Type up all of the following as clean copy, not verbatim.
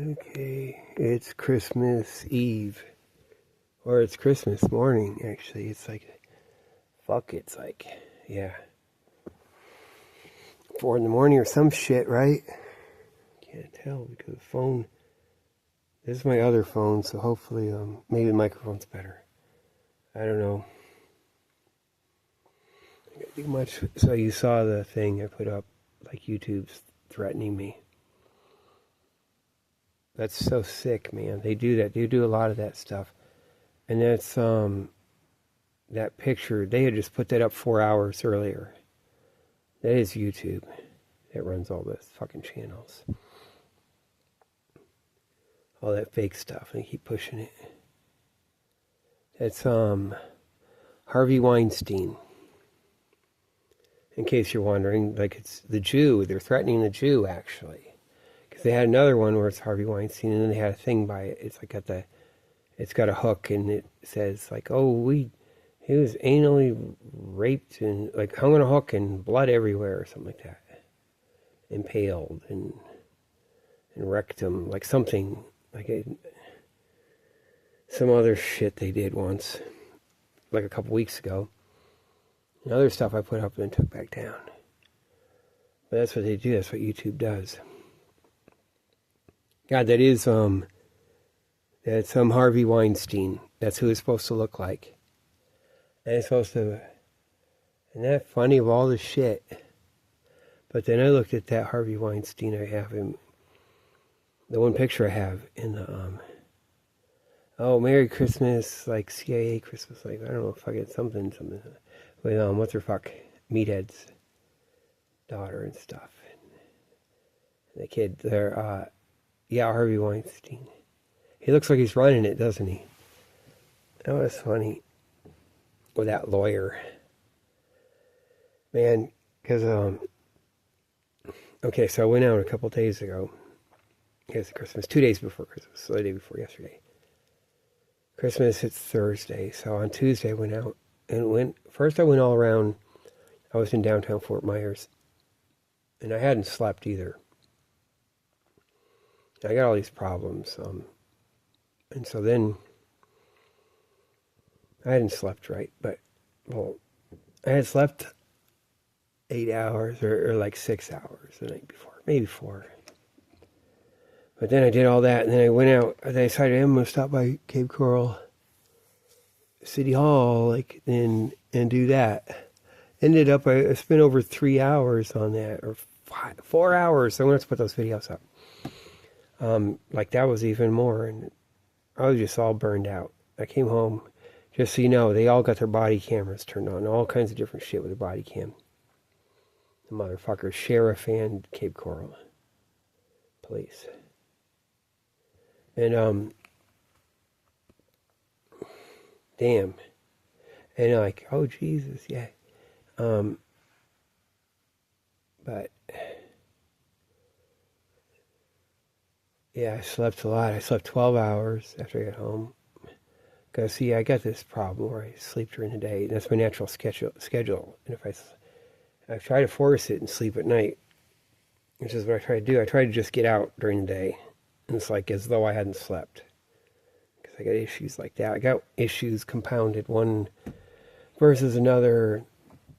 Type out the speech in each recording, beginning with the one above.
Okay, it's Christmas Eve. Or it's Christmas morning, actually. It's like, it's like, yeah, 4 in the morning or some shit, right? Can't tell because the phone, this is my other phone, so hopefully, maybe the microphone's better. I don't know. I can't do much. So you saw the thing I put up, like YouTube's threatening me. That's so sick, man. They do that. They do a lot of that stuff. And that's, that picture, they had just put that up 4 hours earlier. That is YouTube. That runs all the fucking channels. All that fake stuff. And they keep pushing it. That's, Harvey Weinstein. In case you're wondering, like it's the Jew. They're threatening the Jew, actually. Because they had another one where it's Harvey Weinstein, and then they had a thing by it. It's like it's got a hook, and it says like, oh, he was anally raped and like hung on a hook and blood everywhere or something like that. Impaled and rectum, like something, like some other shit they did once, like a couple weeks ago. And other stuff I put up and took back down. But that's what they do, that's what YouTube does. God, that's Harvey Weinstein. That's who it's supposed to look like. And it's supposed to, isn't that funny of all the shit? But then I looked at that Harvey Weinstein I have him, the one picture I have in the, Merry Christmas, like CIA Christmas, like, I don't know, fucking something, with, what's her fuck, Meathead's daughter and stuff. And the kid, they're, Harvey Weinstein. He looks like he's running it, doesn't he? That was funny. With that lawyer. Man, because, okay, so I went out a couple days ago. It's Christmas, 2 days before Christmas, so the day before yesterday. Christmas, it's Thursday, so on Tuesday I went out and first I went all around. I was in downtown Fort Myers, and I hadn't slept either. I got all these problems, and so then I hadn't slept right, but, well, I had slept 8 hours or like 6 hours the night before, maybe 4. But then I did all that, and then I went out, and I decided I'm going to stop by Cape Coral City Hall, like, and do that. Ended up, I spent over 3 hours on that, or 4 hours, so I'm going to have to put those videos up. Like, that was even more, and I was just all burned out. I came home, just so you know, they all got their body cameras turned on, all kinds of different shit with their body cam. The motherfuckers, sheriff and Cape Coral police. And, damn. And like, oh, Jesus, yeah. But, yeah, I slept a lot. I slept 12 hours after I got home. Because, see, I got this problem where I sleep during the day. That's my natural schedule. And if I try to force it and sleep at night, which is what I try to do. I try to just get out during the day. And it's like as though I hadn't slept. Because I got issues like that. I got issues compounded one versus another.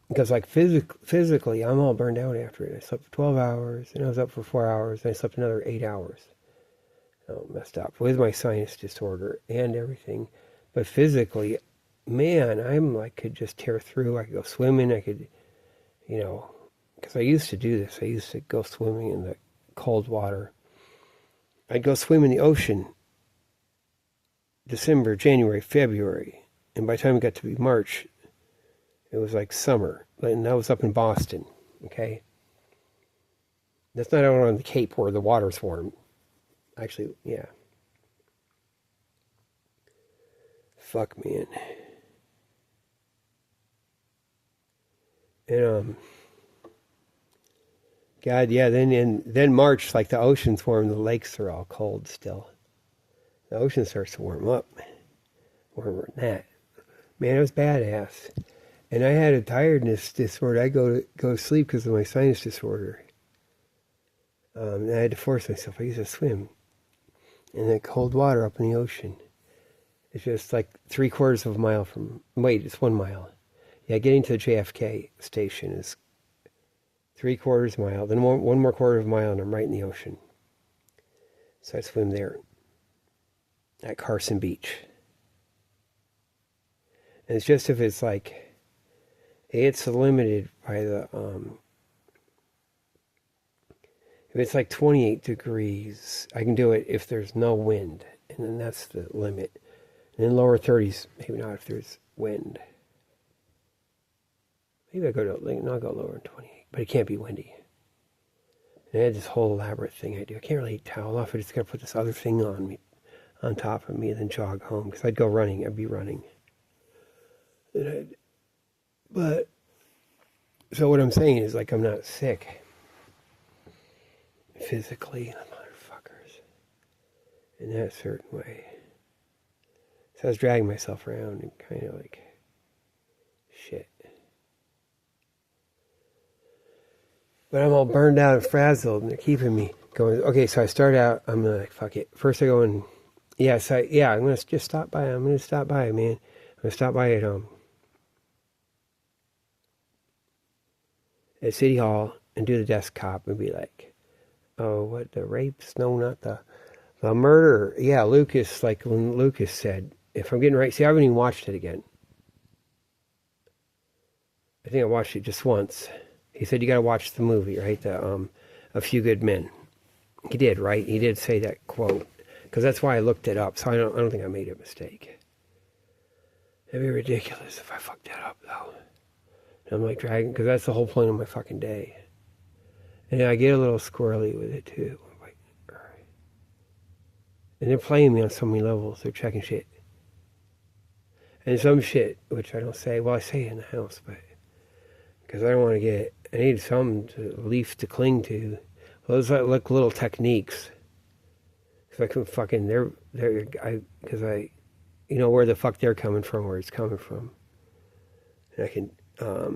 Because like physically, I'm all burned out after it. I slept for 12 hours, and I was up for 4 hours, and I slept another 8 hours. Oh, messed up with my sinus disorder and everything. But physically, man, I'm like, could just tear through. I could go swimming. I could, because I used to do this. I used to go swimming in the cold water. I'd go swim in the ocean December, January, February. And by the time it got to be March, it was like summer. And that was up in Boston, okay? That's not out on the Cape where the water's warm. Actually, yeah. Fuck, man. And, God, yeah, then March, like the ocean's warm, the lakes are all cold still. The ocean starts to warm up. Warmer than that. Man, it was badass. And I had a tiredness disorder. I go to sleep because of my sinus disorder. And I had to force myself. I used to swim. and the cold water up in the ocean. It's just like 3/4 of a mile from, wait, it's 1 mile. Yeah, getting to the JFK station is 3/4 mile, then one more quarter of a mile, and I'm right in the ocean. So I swim there at Carson Beach. And it's just if it's like, it's limited by the, if it's like 28 degrees, I can do it if there's no wind, and then that's the limit. And then lower 30s, maybe not if there's wind. Maybe I'll go lower than 28, but it can't be windy. And I had this whole elaborate thing I do. I can't really towel off. I just got to put this other thing on me, on top of me, and then jog home. Because I'd go running. I'd be running. But, so what I'm saying is, like, I'm not sick. Physically, motherfuckers. In that certain way. So I was dragging myself around and kind of like, shit. But I'm all burned out and frazzled, and they're keeping me going. Okay, so I start out, I'm like, fuck it. First I go and, I'm going to just stop by. I'm going to stop by, man. I'm going to stop by at City Hall and do the desktop and be like, oh, what, the rapes? No, not the murder. Yeah, Lucas, like when Lucas said, if I'm getting right, see, I haven't even watched it again. I think I watched it just once. He said, you got to watch the movie, right? A Few Good Men. He did, right? He did say that quote. Because that's why I looked it up. So I don't think I made a mistake. It'd be ridiculous if I fucked that up, though. And I'm like dragging, because that's the whole point of my fucking day. And I get a little squirrely with it, too. I'm like, all right. And they're playing me on so many levels. They're checking shit. And some shit, which I don't say, well, I say it in the house, but because I don't want to I need some leaf to cling to. Well, those are like little techniques. Because I can fucking, because I, where the fuck they're coming from, where it's coming from. And I can, it's a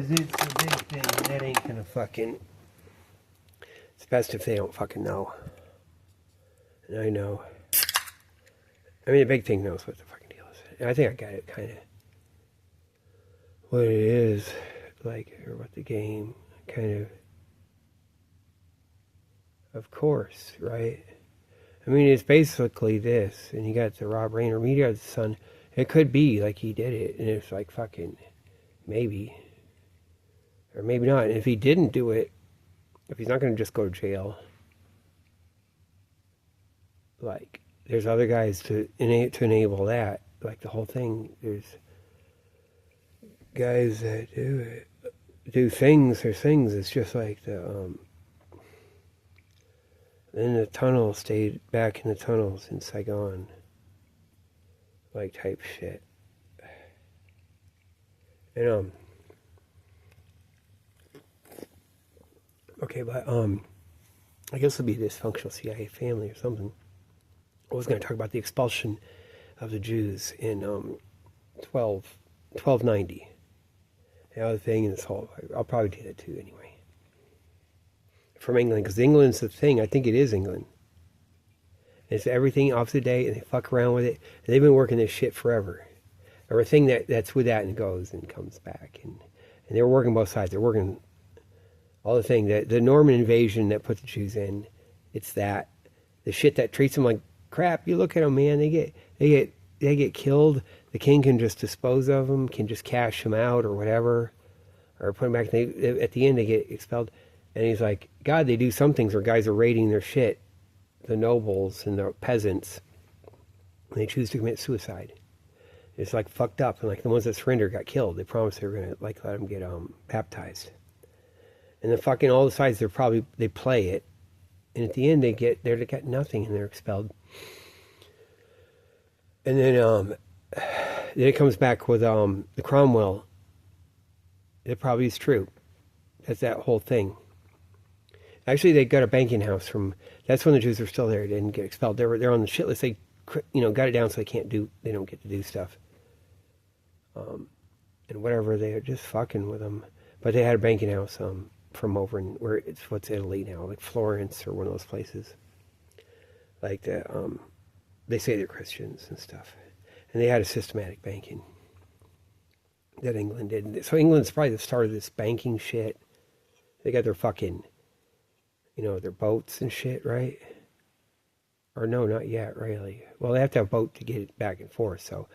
big thing, and that ain't gonna fucking, it's best if they don't fucking know. And I know. I mean, the big thing knows what the fucking deal is. And I think I got it kind of, what it is, like, or what the game, kind of course, right? I mean, it's basically this, and you got the Rob Reiner media, the son. It could be like he did it, and it's like fucking, maybe, or maybe not. And if he didn't do it, if he's not going to just go to jail, like, there's other guys to enable that. Like the whole thing, there's guys that do things. There's things. It's just like the in the tunnel, stayed back in the tunnels in Saigon, like type shit. And okay, but I guess it'll be a dysfunctional CIA family or something. I was going to talk about the expulsion of the Jews in 1290. The other thing in this whole, I'll probably do that too anyway. From England, because England's the thing. I think it is England. It's everything off the day, and they fuck around with it. And they've been working this shit forever. Everything that's with that and goes and comes back. And they're working both sides. They're working all the thing. The Norman invasion that put the Jews in, it's that. The shit that treats them like crap. You look at them, man. They get killed. The king can just dispose of them, can just cash them out or whatever, or put them back. At the end, they get expelled. And he's like, God, they do some things where guys are raiding their shit, the nobles and the peasants, and they choose to commit suicide. It's like fucked up. And like the ones that surrendered got killed. They promised they were gonna like let them get baptized. And the fucking all the sides they play it. And at the end, they get nothing, and they're expelled. And then it comes back with the Cromwell. It probably is true. That's that whole thing. Actually, they got a banking house from. That's when the Jews were still there. They didn't get expelled. They're on the shit list. They, got it down so they don't get to do stuff. And whatever, they are just fucking with them. But they had a banking house from over in where it's what's Italy now, like Florence or one of those places. Like they say they're Christians and stuff, and they had a systematic banking that England did. So England's probably the start of this banking shit. They got their fucking, their boats and shit, right? Or no, not yet, really. Well, they have to have a boat to get it back and forth, so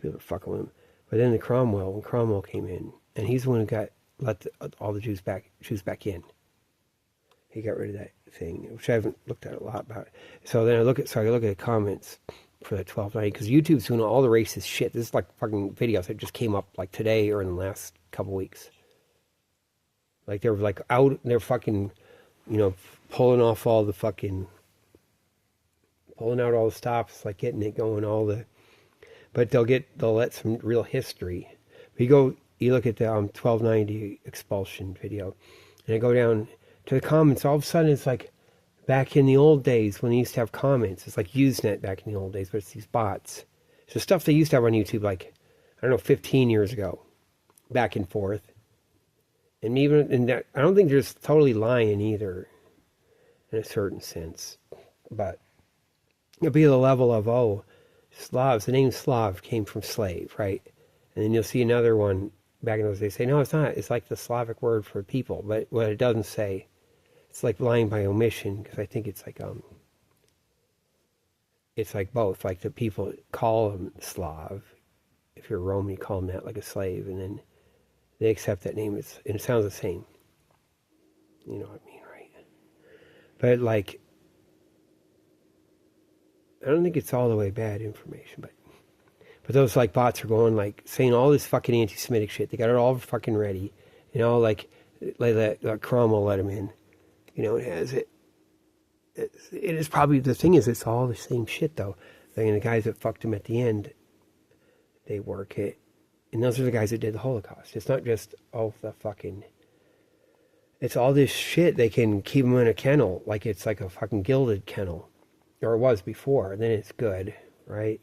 people are fucking with them. But then when Cromwell came in, and he's the one who let all the Jews back in. He got rid of that thing, which I haven't looked at a lot about. So then I look at the comments for the 1290, because YouTube's doing all the racist shit. This is like fucking videos that just came up like today or in the last couple weeks. Like they're like out, they're fucking, pulling out all the stops, like getting it going, but they'll let some real history. But you look at the 1290 expulsion video, and I go down to the comments, all of a sudden it's like back in the old days when they used to have comments. It's like Usenet back in the old days, but it's these bots. It's the stuff they used to have on YouTube like, I don't know, 15 years ago, back and forth. And even in that, I don't think they're just totally lying either, in a certain sense. But it'll be the level of, Slavs, the name Slav came from slave, right? And then you'll see another one back in those days say, no, it's not. It's like the Slavic word for people. But what it doesn't say, it's like lying by omission, because I think it's like both. Like the people call them Slav. If you're Roman, you call them that, like a slave, and then they accept that name, and it sounds the same. You know what I mean, right? But like, I don't think it's all the way bad information, but those like bots are going like saying all this fucking anti-Semitic shit. They got it all fucking ready, like Cromwell let him in, it has it. It is probably, the thing is, it's all the same shit though. The guys that fucked him at the end, they work it. And those are the guys that did the Holocaust. It's not just, it's all this shit. They can keep them in a kennel, like it's like a fucking gilded kennel. Or it was before, and then it's good, right?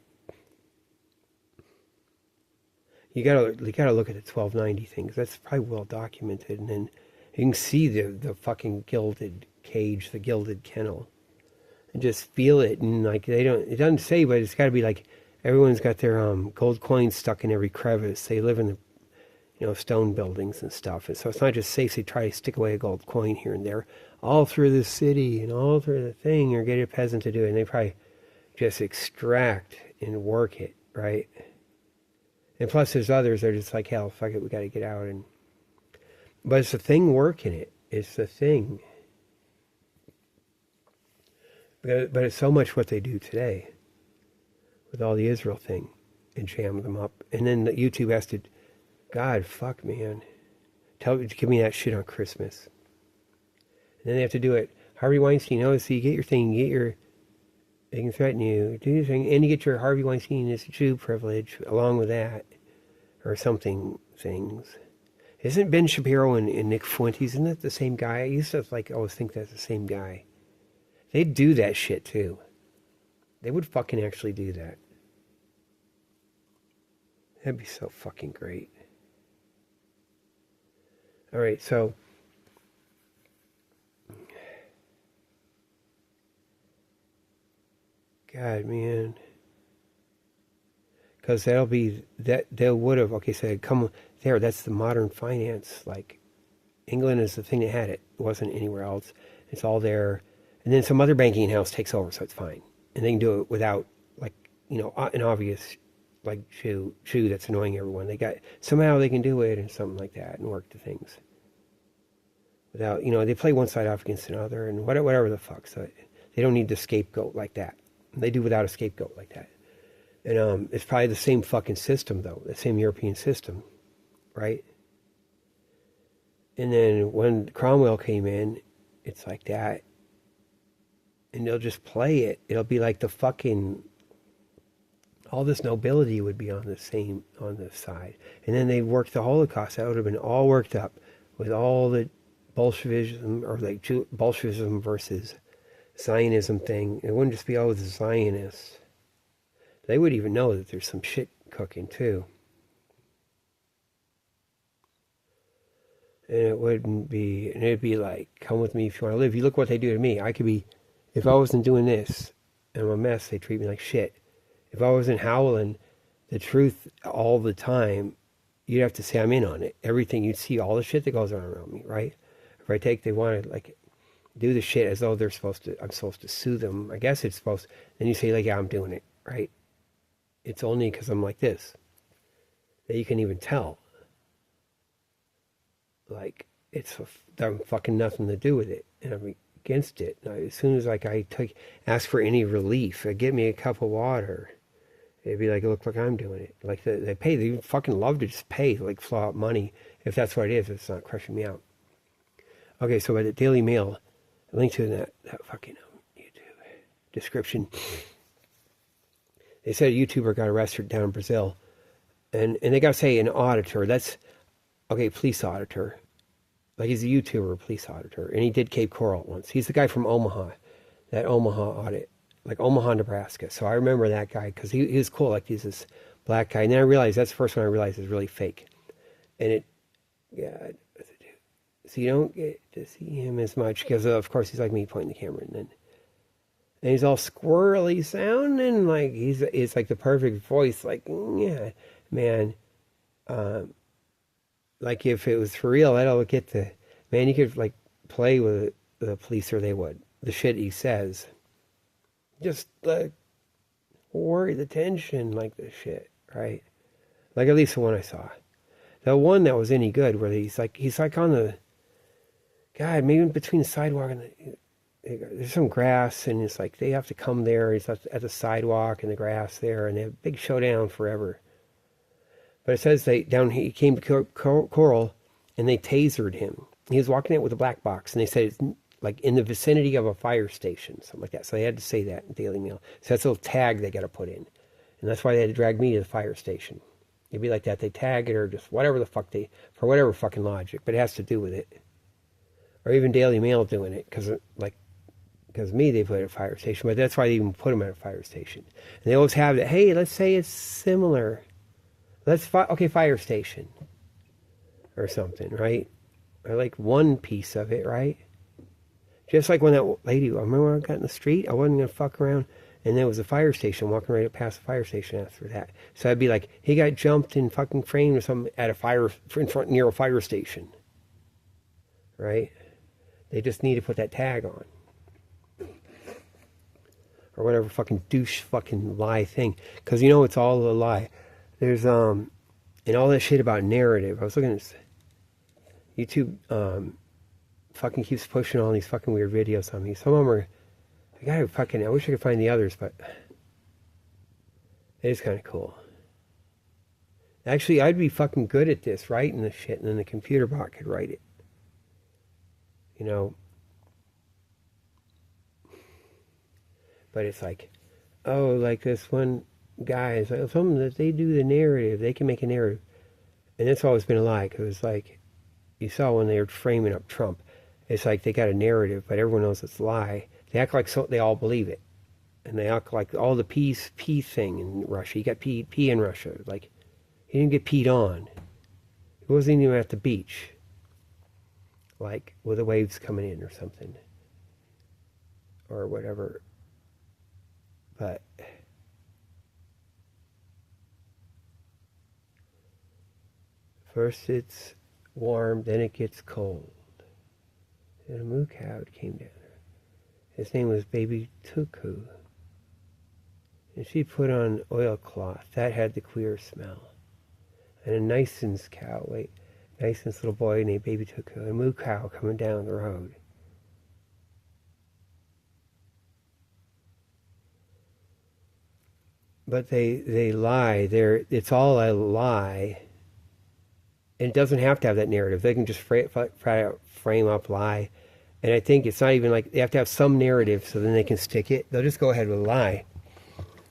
You gotta look at the 1290 things. That's probably well documented, and then you can see the fucking gilded cage, the gilded kennel, and just feel it. And like it doesn't say, but it's got to be like everyone's got their gold coins stuck in every crevice. They live in the stone buildings and stuff, and so it's not just safe to try to stick away a gold coin here and there all through the city and all through the thing, or get a peasant to do it, and they probably just extract and work it, right? And plus there's others that are just like, hell, fuck it, we got to get out. But it's the thing working it. It's the thing. But it's so much what they do today with all the Israel thing and jam them up. And then YouTube has to, God, fuck, man. Give me that shit on Christmas. And then they have to do it. Harvey Weinstein, so you get your thing, they can threaten you, do your thing, and you get your Harvey Weinstein is a Jew privilege along with that, or something, things. Isn't Ben Shapiro and Nick Fuentes, isn't that the same guy? I used to always think that's the same guy. They'd do that shit too. They would fucking actually do that. That'd be so fucking great. Alright, so God, man. Because that'll be, that they would have, so come there, that's the modern finance. Like, England is the thing that had it. It wasn't anywhere else. It's all there. And then some other banking house takes over, so it's fine. And they can do it without, an obvious, Jew that's annoying everyone. Somehow they can do it and something like that and work the things. Without, they play one side off against another and whatever the fuck. So they don't need the scapegoat like that. They do without a scapegoat like that. And it's probably the same fucking system, though. The same European system, right? And then when Cromwell came in, it's like that. And they'll just play it. It'll be like the fucking... all this nobility would be on the side. And then they worked the Holocaust. That would have been all worked up with all the Bolshevism, or Bolshevism versus Zionism thing. It wouldn't just be the Zionists. They would even know that there's some shit cooking too. And it wouldn't be, and it'd be like, come with me if you want to live. You look what they do to me. I could be, if I wasn't doing this and I'm a mess, they treat me like shit. If I wasn't howling the truth all the time, you'd have to say I'm in on it. Everything, you'd see all the shit that goes on around me, right? If they want to like do the shit as though I'm supposed to sue them. I guess it's supposed, then you say like, yeah, I'm doing it, right? It's only because I'm like this that you can even tell. Like, it's fucking nothing to do with it, and I'm against it. Now, as soon as like I ask for any relief, get me a cup of water, it'd be like, it looks like I'm doing it. Like they pay, they fucking love to just pay, like flow out money if that's what it is. It's not crushing me out. Okay, so by the Daily Mail, a link to that fucking YouTube description. They said a YouTuber got arrested down in Brazil, and they got to say an auditor. That's okay, police auditor. Like he's a YouTuber, police auditor, and he did Cape Coral once. He's the guy from Omaha, that Omaha audit, like Omaha, Nebraska. So I remember that guy because he was cool. Like he's this black guy, and then I realized that's the first one I realized is really fake, and it, yeah. So you don't get to see him as much because of course he's like me pointing the camera, and he's all squirrely sounding, like it's like the perfect voice, like yeah, man. Like if it was for real, that'll get the man. You could like play with the police, or they would. The shit he says, just like worry the tension, like the shit, right? Like at least the one I saw, the one that was any good, where he's like on the, God, maybe between the sidewalk and there's some grass, and it's like they have to come there. He's at the sidewalk and the grass there, and they have a big showdown forever. But it says he came to Coral, and they tasered him. He was walking out with a black box, and they said it's like in the vicinity of a fire station, something like that. So they had to say that in Daily Mail. So that's a little tag they got to put in, and that's why they had to drag me to the fire station. It'd be like that. They tag it or just whatever the fuck for whatever fucking logic, but it has to do with it. Or even Daily Mail doing it because me they put it at a fire station, but that's why they even put them at a fire station. And they always have that. Hey, let's say it's similar. Okay, fire station or something, right? Or like one piece of it, right? Just like when that lady, I remember when I got in the street, I wasn't going to fuck around, and there was a fire station, walking right past the fire station after that. So I'd be like, he got jumped and fucking framed or something at a fire, in front near a fire station, right? They just need to put that tag on. Or whatever fucking douche fucking lie thing. Because you know it's all a lie. There's and all that shit about narrative. I was looking at this, YouTube fucking keeps pushing all these fucking weird videos on me. Some of them are, I wish I could find the others, but it is kind of cool. Actually, I'd be fucking good at this, writing this shit, and then the computer bot could write it. You know? But it's like, oh, like this one guy is like, something that they do the narrative, they can make a narrative. And that's always been a lie, because it's like, you saw when they were framing up Trump, it's like they got a narrative, but everyone knows it's a lie. They act like they all believe it. And they act like all the pee thing in Russia. He got pee in Russia. Like, he didn't get peed on. He wasn't even at the beach. Like, with the waves coming in or something. Or whatever. But first it's warm, then it gets cold. And a moo cow came down. His name was Baby Tuku. And she put on oilcloth. That had the queer smell. And a Nison's cow, Nison's little boy named Baby Tuku. And a moo cow coming down the road. But they lie. It's all a lie. And it doesn't have to have that narrative. They can just frame up lie. And I think it's not even like they have to have some narrative so then they can stick it. They'll just go ahead with a lie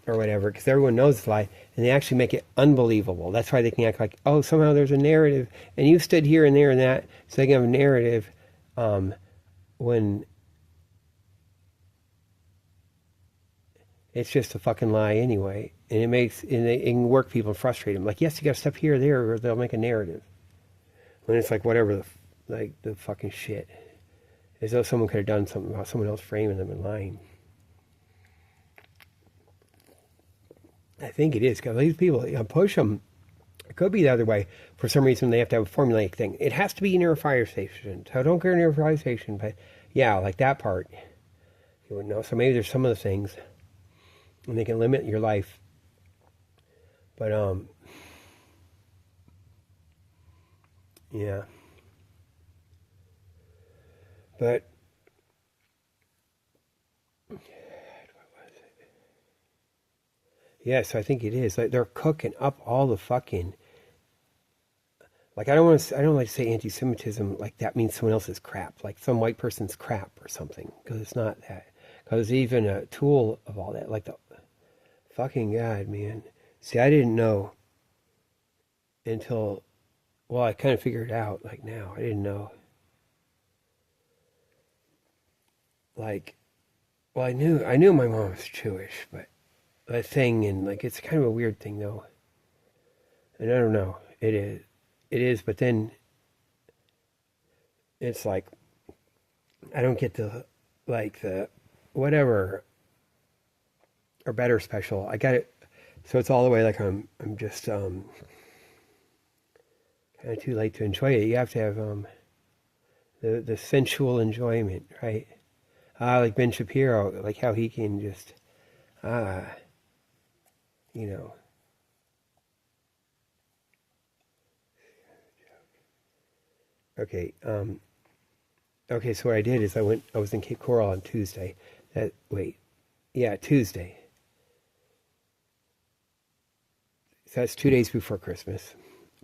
or whatever because everyone knows it's a lie. And they actually make it unbelievable. That's why they can act like, oh, somehow there's a narrative. And you stood here and there and that. So they can have a narrative when it's just a fucking lie anyway. And it can work people and frustrate them. Like, yes, you got to step here or there, or they'll make a narrative. When it's like whatever like the fucking shit. As though someone could have done something about someone else framing them and lying. I think it is, because these people, push them. It could be the other way. For some reason, they have to have a formulaic thing. It has to be near a fire station. So don't go near a fire station. But yeah, like that part. You wouldn't know. So maybe there's some of the things. And they can limit your life. But, yeah. But, what was it? Yes, I think it is. Like they're cooking up all the fucking. Like I don't like to say anti-Semitism like that means someone else's crap, like some white person's crap or something, because it's not that. Because even a tool of all that, like the fucking God, man. See, I didn't know until, well, I kind of figured it out. Like now, I didn't know. Like, well, I knew my mom was Jewish, but a thing, and like it's kind of a weird thing though. And I don't know, it is, but then it's like I don't get the like the whatever or better special. I got it, so it's all the way like I'm just kind of too late to enjoy it. You have to have the sensual enjoyment, right? Like Ben Shapiro, like how he can just you know. Okay, okay, so what I did is I was in Cape Coral on Tuesday. Tuesday. So that's 2 days before Christmas.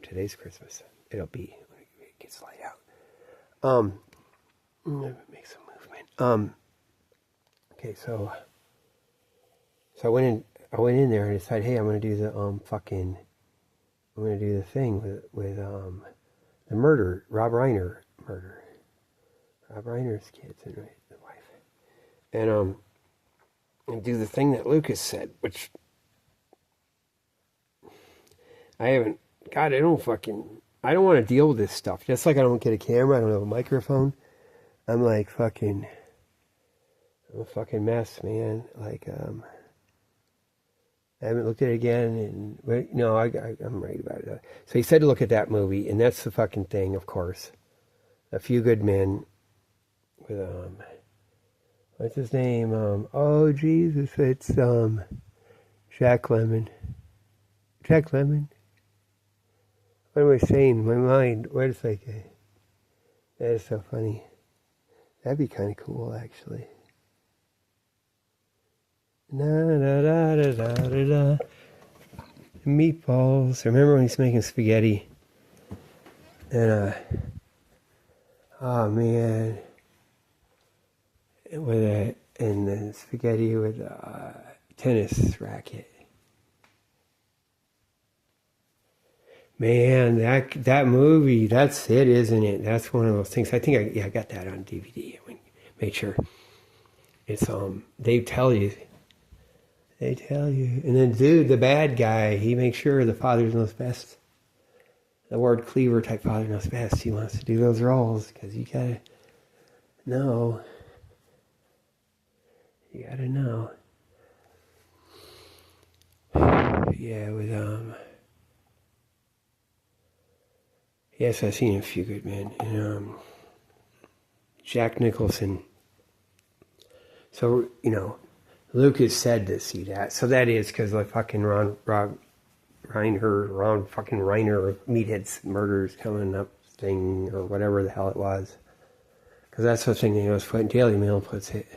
Today's Christmas. It'll be, when it gets light out. Make some movement. Okay, so I went in there and decided, hey, I'm gonna do the thing with the murder, Rob Reiner murder. Rob Reiner's kids and the wife. And do the thing that Lucas said, which I haven't, God, I don't want to deal with this stuff. Just like I don't get a camera, I don't have a microphone. I'm like I'm a fucking mess, man. Like, I haven't looked at it again, and no, I'm right about it. So he said to look at that movie, and that's the fucking thing, of course. A Few Good Men with what's his name? Oh Jesus, it's Jack Lemmon. Jack Lemmon. What am I saying? My mind. Wait a second. That is so funny. That'd be kind of cool, actually. Da. Meatballs. Remember when he's making spaghetti? And oh man, and then spaghetti with a tennis racket. Man, that movie, that's it, isn't it? That's one of those things. I think I got that on DVD. I made sure. It's they tell you. And then dude, the bad guy, he makes sure the father knows best. The Ward Cleaver type father knows best. He wants to do those roles because you gotta know. You gotta know. Yeah, with yes, I've seen A Few Good Men. And Jack Nicholson. So, Lucas said to see that. So that is because like fucking Ron fucking Reiner, Meathead's murders coming up thing, or whatever the hell it was. Because that's the thing that was put in Daily Mail puts it.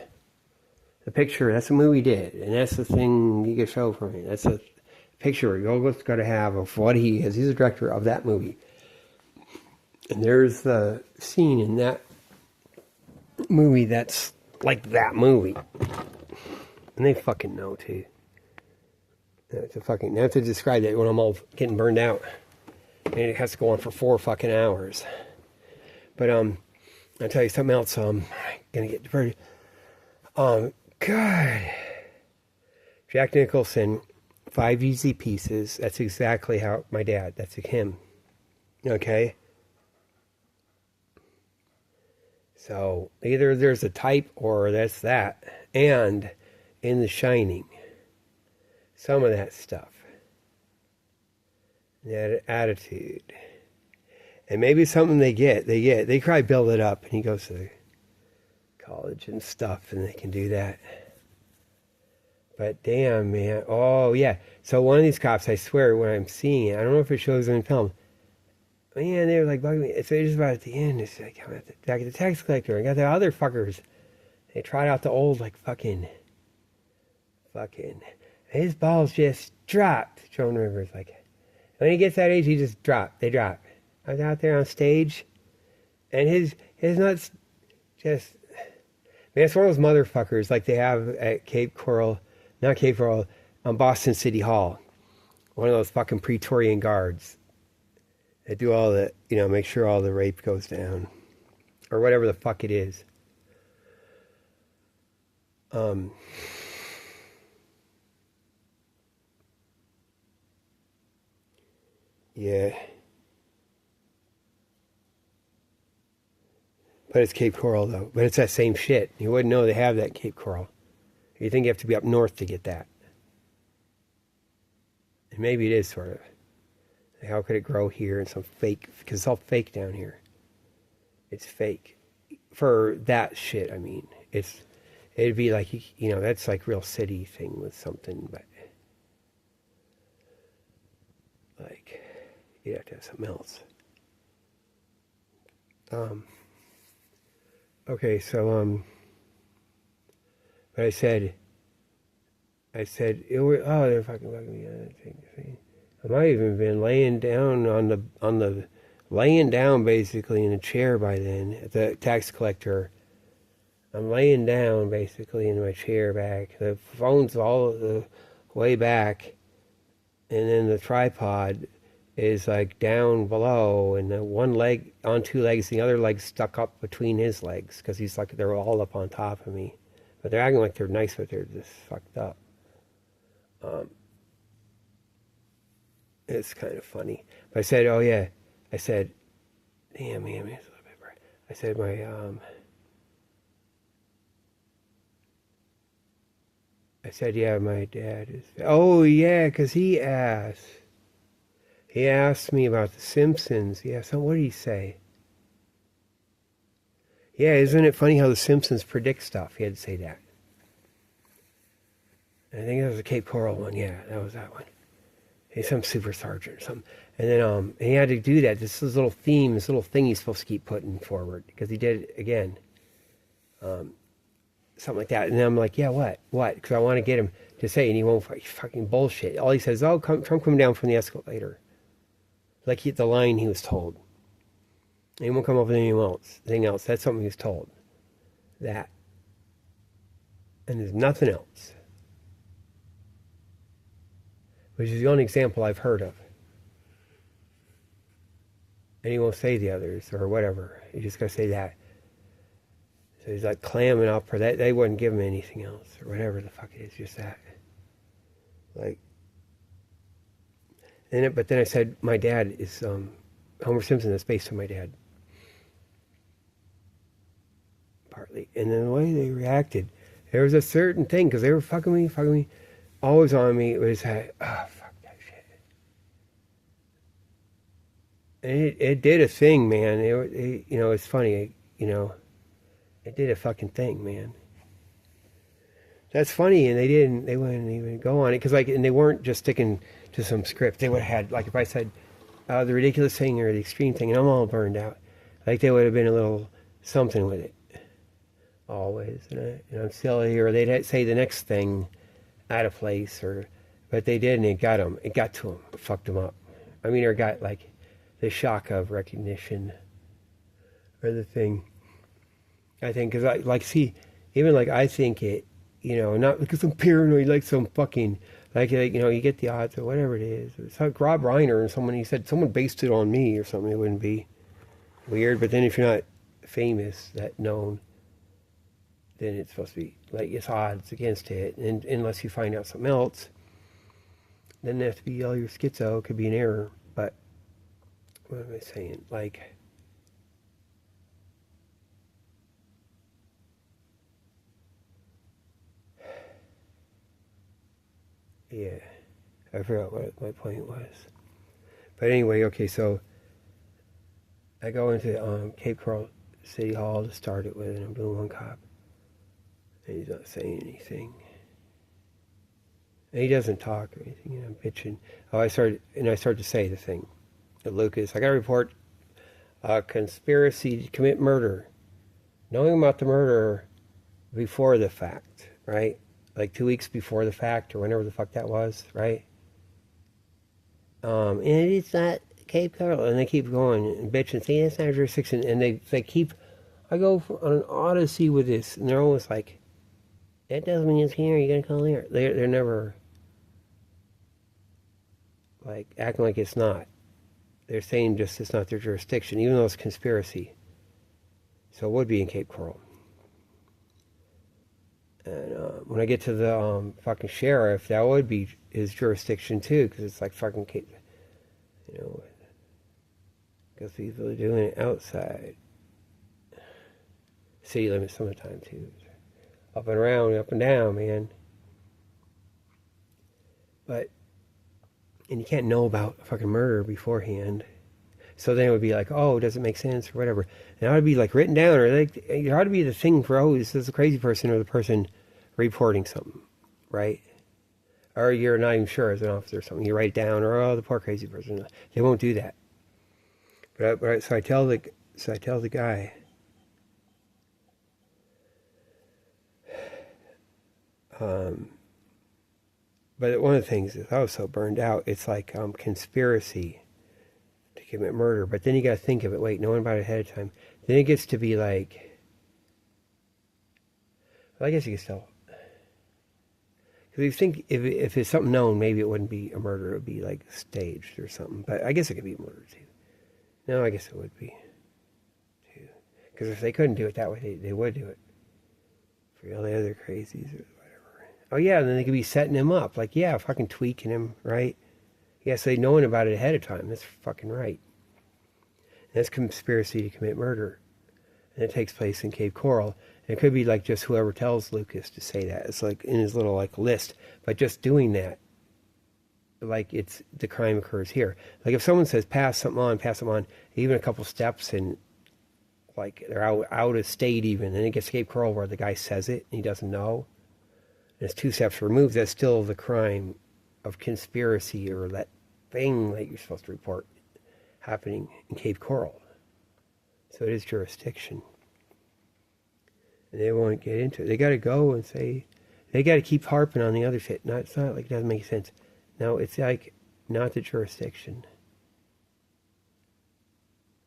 The picture, that's the movie did. And that's the thing you can show from it. That's a picture you're got to have of what he is. He's the director of that movie. And there's the scene in that movie that's like that movie. And they fucking know too. Now to describe that when I'm all getting burned out. And it has to go on for 4 fucking hours. But I'll tell you something else. I'm gonna get diverted. God. Jack Nicholson, 5 Easy Pieces. That's exactly how my dad. That's him. Okay. So either there's a type or that's that. And in The Shining, some of that stuff, that attitude, and maybe something they probably build it up, and he goes to college and stuff, and they can do that. But damn, man. Oh, yeah. So one of these cops, I swear, when I'm seeing it, I don't know if it shows in film. Man, they were like bugging me. So just about at the end, it's like, I'm at the back of the tax collector. I got the other fuckers. They tried out the old, like, fucking. His balls just dropped. Joan Rivers, like, when he gets that age, he just dropped. They drop. I was out there on stage, and his nuts just. Man, it's one of those motherfuckers like they have at Cape Coral, not Cape Coral, on Boston City Hall. One of those fucking Praetorian guards that do all the, make sure all the rape goes down. Or whatever the fuck it is. Yeah. But it's Cape Coral, though. But it's that same shit. You wouldn't know they have that in Cape Coral. You think you have to be up north to get that. And maybe it is sort of. How could it grow here in some fake... Because it's all fake down here. It's fake. For that shit, I mean. It'd be like, that's like real city thing with something, but... Like, you'd have to have something else. Okay, so, but I said, they're fucking bugging me. I might have even been laying down laying down basically in a chair by then at the tax collector. I'm laying down basically in my chair back. The phone's all the way back, and then the tripod is like down below, and the one leg on two legs, the other leg stuck up between his legs because he's like they're all up on top of me, but they're acting like they're nice, but they're just fucked up. It's kind of funny. But I said, oh yeah, damn man, it's a little bit bright. I said yeah, my dad is. Oh yeah, because he asked me about The Simpsons. Yeah, so what did he say? Yeah, isn't it funny how The Simpsons predict stuff? He had to say that. I think that was the Cape Coral one. Yeah, that was that one. He's some super sergeant or something. And then he had to do that. This little theme, this little thing he's supposed to keep putting forward. Because he did it again. Something like that. And then I'm like, yeah, what? Because I want to get him to say, and he won't fucking bullshit. All he says, oh, Trump coming down from the escalator. Like the line he was told. And he won't come up with anything else. That's something he was told. That. And there's nothing else. Which is the only example I've heard of. And he won't say the others or whatever. He just got to say that. So he's like clamming up for that. They wouldn't give him anything else or whatever the fuck it is, just that. Like, but then I said, my dad is Homer Simpson. That's based on my dad. Partly. And then the way they reacted, there was a certain thing, because they were fucking me, always on me. It was like, oh, fuck that shit. And it did a thing, man. It's funny, it did a fucking thing, man. That's funny, and they wouldn't even go on it, because and they weren't just sticking to some script. They would have had, like if I said the ridiculous thing or the extreme thing, and I'm all burned out, like they would have been a little something with it, always. And I'm silly, or they'd say the next thing out of place, but they did, and it got them. It got to them. It fucked them up. I mean, or got like the shock of recognition, or the thing. I think, because I think it. Not because I'm paranoid, like some fucking, you get the odds or whatever it is. It's like Rob Reiner and he said someone based it on me or something. It wouldn't be weird. But then if you're not famous, that known, then it's supposed to be, like, it's odds against it. And unless you find out something else, then it has to be all your schizo. It could be an error. But what am I saying? Like, Yeah, I forgot what my point was. But anyway, okay, so I go into Cape Coral City Hall to start it with, and I'm doing one cop. And he's not saying anything. And he doesn't talk or anything, and I'm bitching. I start to say the thing. Lucas, I got to report a conspiracy to commit murder. Knowing about the murder before the fact, right? Like 2 weeks before the fact, or whenever the fuck that was, right? And it's not Cape Coral, and they keep going and bitching, saying it's not jurisdiction, and they keep. I go on an odyssey with this, and they're always like, "That doesn't mean it's here. You're gonna call here." They're never like acting like it's not. They're saying just it's not their jurisdiction, even though it's conspiracy. So it would be in Cape Coral. And when I get to the fucking sheriff, that would be his jurisdiction too, because it's like fucking Cape, you know, because people are doing it outside city limits some of the time too. Up and around, up and down, man. But, and you can't know about fucking murder beforehand. So then it would be like, oh, does it make sense or whatever. And it ought to be like written down, or like, it ought to be the thing for always, is the crazy person or the person reporting something, right? Or you're not even sure as an officer or something. You write it down, or oh, the poor crazy person. They won't do that. So I tell the guy, but one of the things is I was so burned out. It's like conspiracy to commit murder, but then you got to think of it. Wait, knowing about it ahead of time. Then it gets to be like, well, I guess you can still. Because you think if it's something known, maybe it wouldn't be a murder. It would be like staged or something. But I guess it could be murder too. No, I guess it would be too. Because if they couldn't do it that way, they would do it for all the other crazies or whatever. Oh yeah, and then they could be setting him up. Like, yeah, fucking tweaking him, right? Yeah, so they knowing about it ahead of time. That's fucking right. And that's conspiracy to commit murder. And it takes place in Cape Coral. And it could be like just whoever tells Lucas to say that. It's like in his little like list. But just doing that, like it's the crime occurs here. Like if someone says pass something on, even a couple steps and like they're out of state even, and it gets Cape Coral where the guy says it and he doesn't know, and it's 2 steps removed, that's still the crime of conspiracy or that thing that you're supposed to report happening in Cape Coral. So it is jurisdiction. And they won't get into it. They got to go and say, they got to keep harping on the other shit. It's not like it doesn't make sense. No, it's like not the jurisdiction.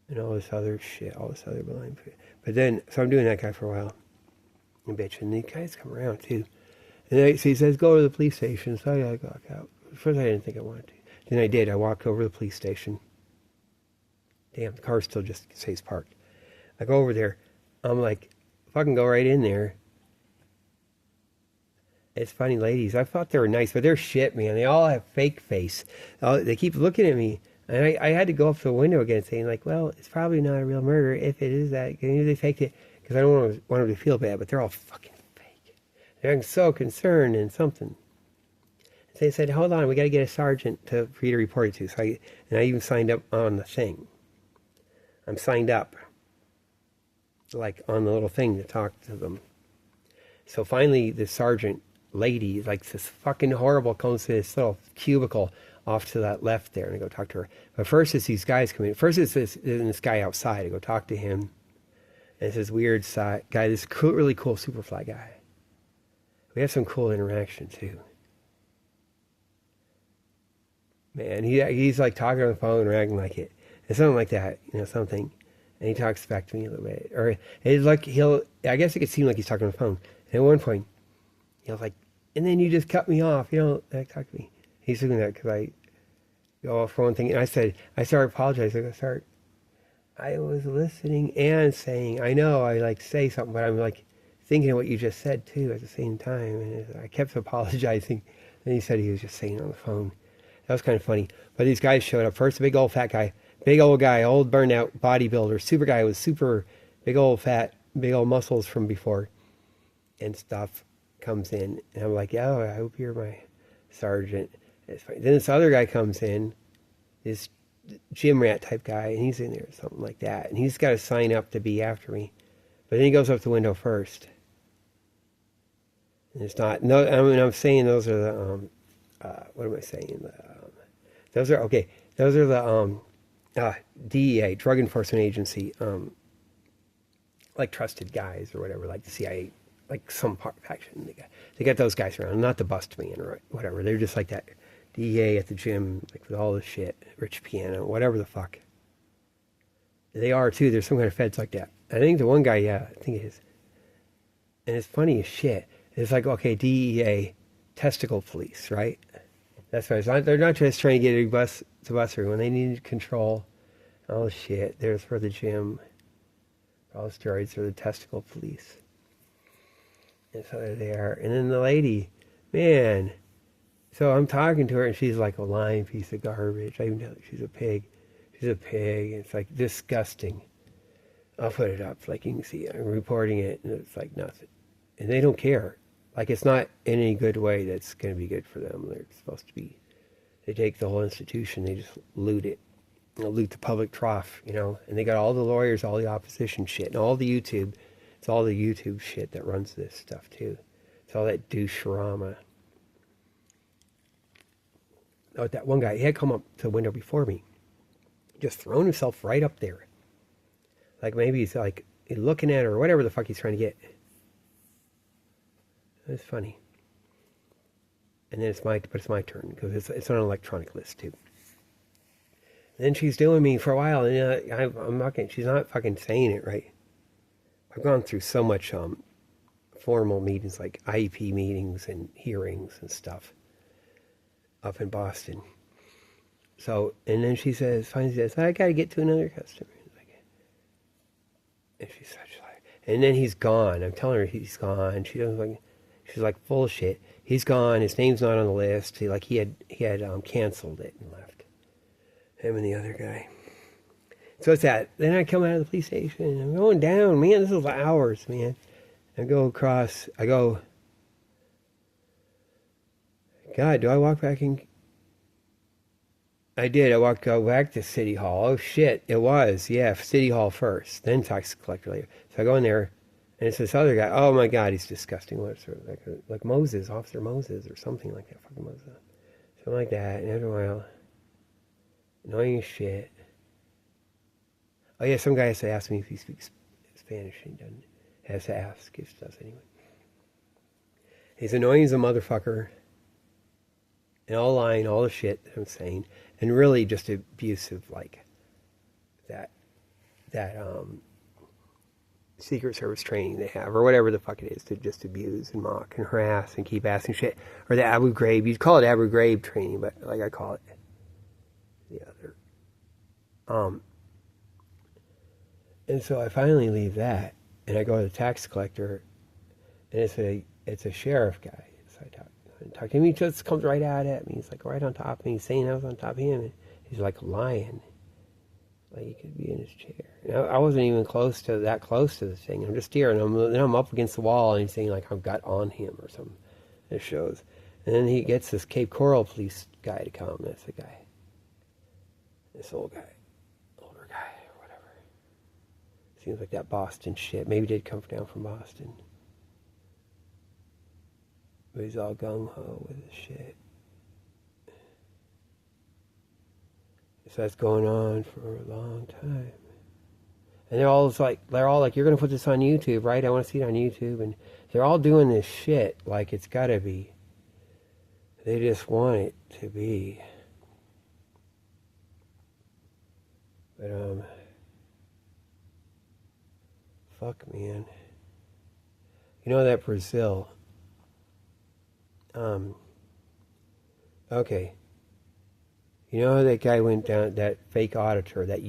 And all this other shit, all this other blind shit. But then, so I'm doing that guy for a while. And bitch, and these guys come around too. And so he says, go to the police station. So I walk out. First I didn't think I wanted to. Then I did. I walked over to the police station. Damn, the car still just stays parked. I go over there. I'm like, fucking go right in there. It's funny ladies. I thought they were nice, but they're shit, man. They all have fake face. They keep looking at me. And I had to go up to the window again saying, like, well, it's probably not a real murder if it is that. Maybe they faked it. Because I don't want them to feel bad, but they're all fucking fake. They're so concerned in something. So they said, hold on, we got to get a sergeant for you to report it to. So I even signed up on the thing. I'm signed up. Like on the little thing to talk to them. So finally the sergeant lady, like this fucking horrible, comes to this little cubicle off to that left there, and I go talk to her. But first it's these guys coming in. First it's this guy outside. I go talk to him. And it's this weird guy, this cool, really cool Superfly guy. We have some cool interaction too. Man, he's like talking on the phone or acting like it. It's something like that, something. And he talks back to me a little bit. Or it's like I guess it could seem like he's talking on the phone. And at one point, he was like, and then you just cut me off. Like, talk to me. He's doing that because I go off for one thing. And I started apologizing. I was listening and saying, I know I like say something, but I'm like thinking of what you just said too at the same time. And I kept apologizing. And he said he was just saying on the phone. That was kind of funny. But these guys showed up. First, a big old fat guy. Big old guy, old burned out bodybuilder, super guy with super big old fat, big old muscles from before and stuff comes in. And I'm like, yeah, I hope you're my sergeant. It's fine. Then this other guy comes in, this gym rat type guy, and he's in there, something like that. And he's got to sign up to be after me. But then he goes up the window first. And it's not, no, I mean, I'm saying those are the, what am I saying? Those are, okay, those are the DEA, Drug Enforcement Agency, like trusted guys or whatever, like the CIA, like some part faction. They got those guys around, not the bust man or whatever. They're just like that DEA at the gym, like with all this shit, Rich Piano, whatever the fuck. They are too. There's some kind of feds like that. I think the one guy, yeah, I think it is. And it's funny as shit. It's like, okay, DEA, testicle police, right? That's right. They're not just trying to get a bus to bus everyone. They need control. All the shit. There's for the gym. All the steroids are the testicle police. And so they're there. And then the lady, man. So I'm talking to her, and she's like a lying piece of garbage. I even tell her she's a pig. She's a pig. It's like disgusting. I'll put it up, like you can see. I'm reporting it, and it's like nothing. And they don't care. Like it's not in any good way that's going to be good for them. They're supposed to be. They take the whole institution. They just loot it. They'll loot the public trough, you know. And they got all the lawyers, all the opposition shit, and all the YouTube. It's all the YouTube shit that runs this stuff too. It's all that douche-rama. Oh, that one guy, he had come up to the window before me. Just thrown himself right up there. Like maybe he's like looking at her or whatever the fuck he's trying to get. It's funny. And then it's my turn because it's on an electronic list too. And then she's doing me for a while, and I'm not. She's not fucking saying it right. I've gone through so much formal meetings like IEP meetings and hearings and stuff up in Boston. So, and then she finally says, I got to get to another customer. And she's such like, and then he's gone. I'm telling her he's gone. She doesn't like. She's like, full of shit. He's gone. His name's not on the list. He had canceled it and left. Him and the other guy. So it's that. Then I come out of the police station and I'm going down. Man, this is hours, man. I go across. God, do I walk back in? I did. I go back to City Hall. Oh, shit. It was. Yeah, City Hall first. Then tax collector later. So I go in there, and it's this other guy. Oh, my God, he's disgusting. What sort of, like Moses, Officer Moses, or something like that. Fucking Moses. Something like that. And after a while, annoying as shit. Oh, yeah, some guy has to ask me if he speaks Spanish. He doesn't. Has to ask. He does anyway. He's annoying as a motherfucker. And all lying, all the shit that I'm saying. And really just abusive, like that Secret Service training they have, or whatever the fuck it is, to just abuse and mock and harass and keep asking shit. Or the Abu Ghraib, you'd call it Abu Ghraib training, but like I call it the other. And so I finally leave that, and I go to the tax collector, and it's a sheriff guy. So I talk to him. He just comes right out at me. He's like right on top of me. He's saying I was on top of him, and he's like lying, like he could be in his chair. And I wasn't even that close to the thing. I'm just here, and then I'm up against the wall, and he's saying like I've got on him or something. It shows, and then he gets this Cape Coral police guy to come. That's the guy. This older guy, or whatever. Seems like that Boston shit. Maybe did come down from Boston. But he's all gung-ho with his shit. So that's going on for a long time. And they're all like, you're going to put this on YouTube, right? I want to see it on YouTube. And they're all doing this shit like it's got to be. They just want it to be. But, fuck, man. You know that Brazil... okay. You know how that guy went down, that fake auditor, that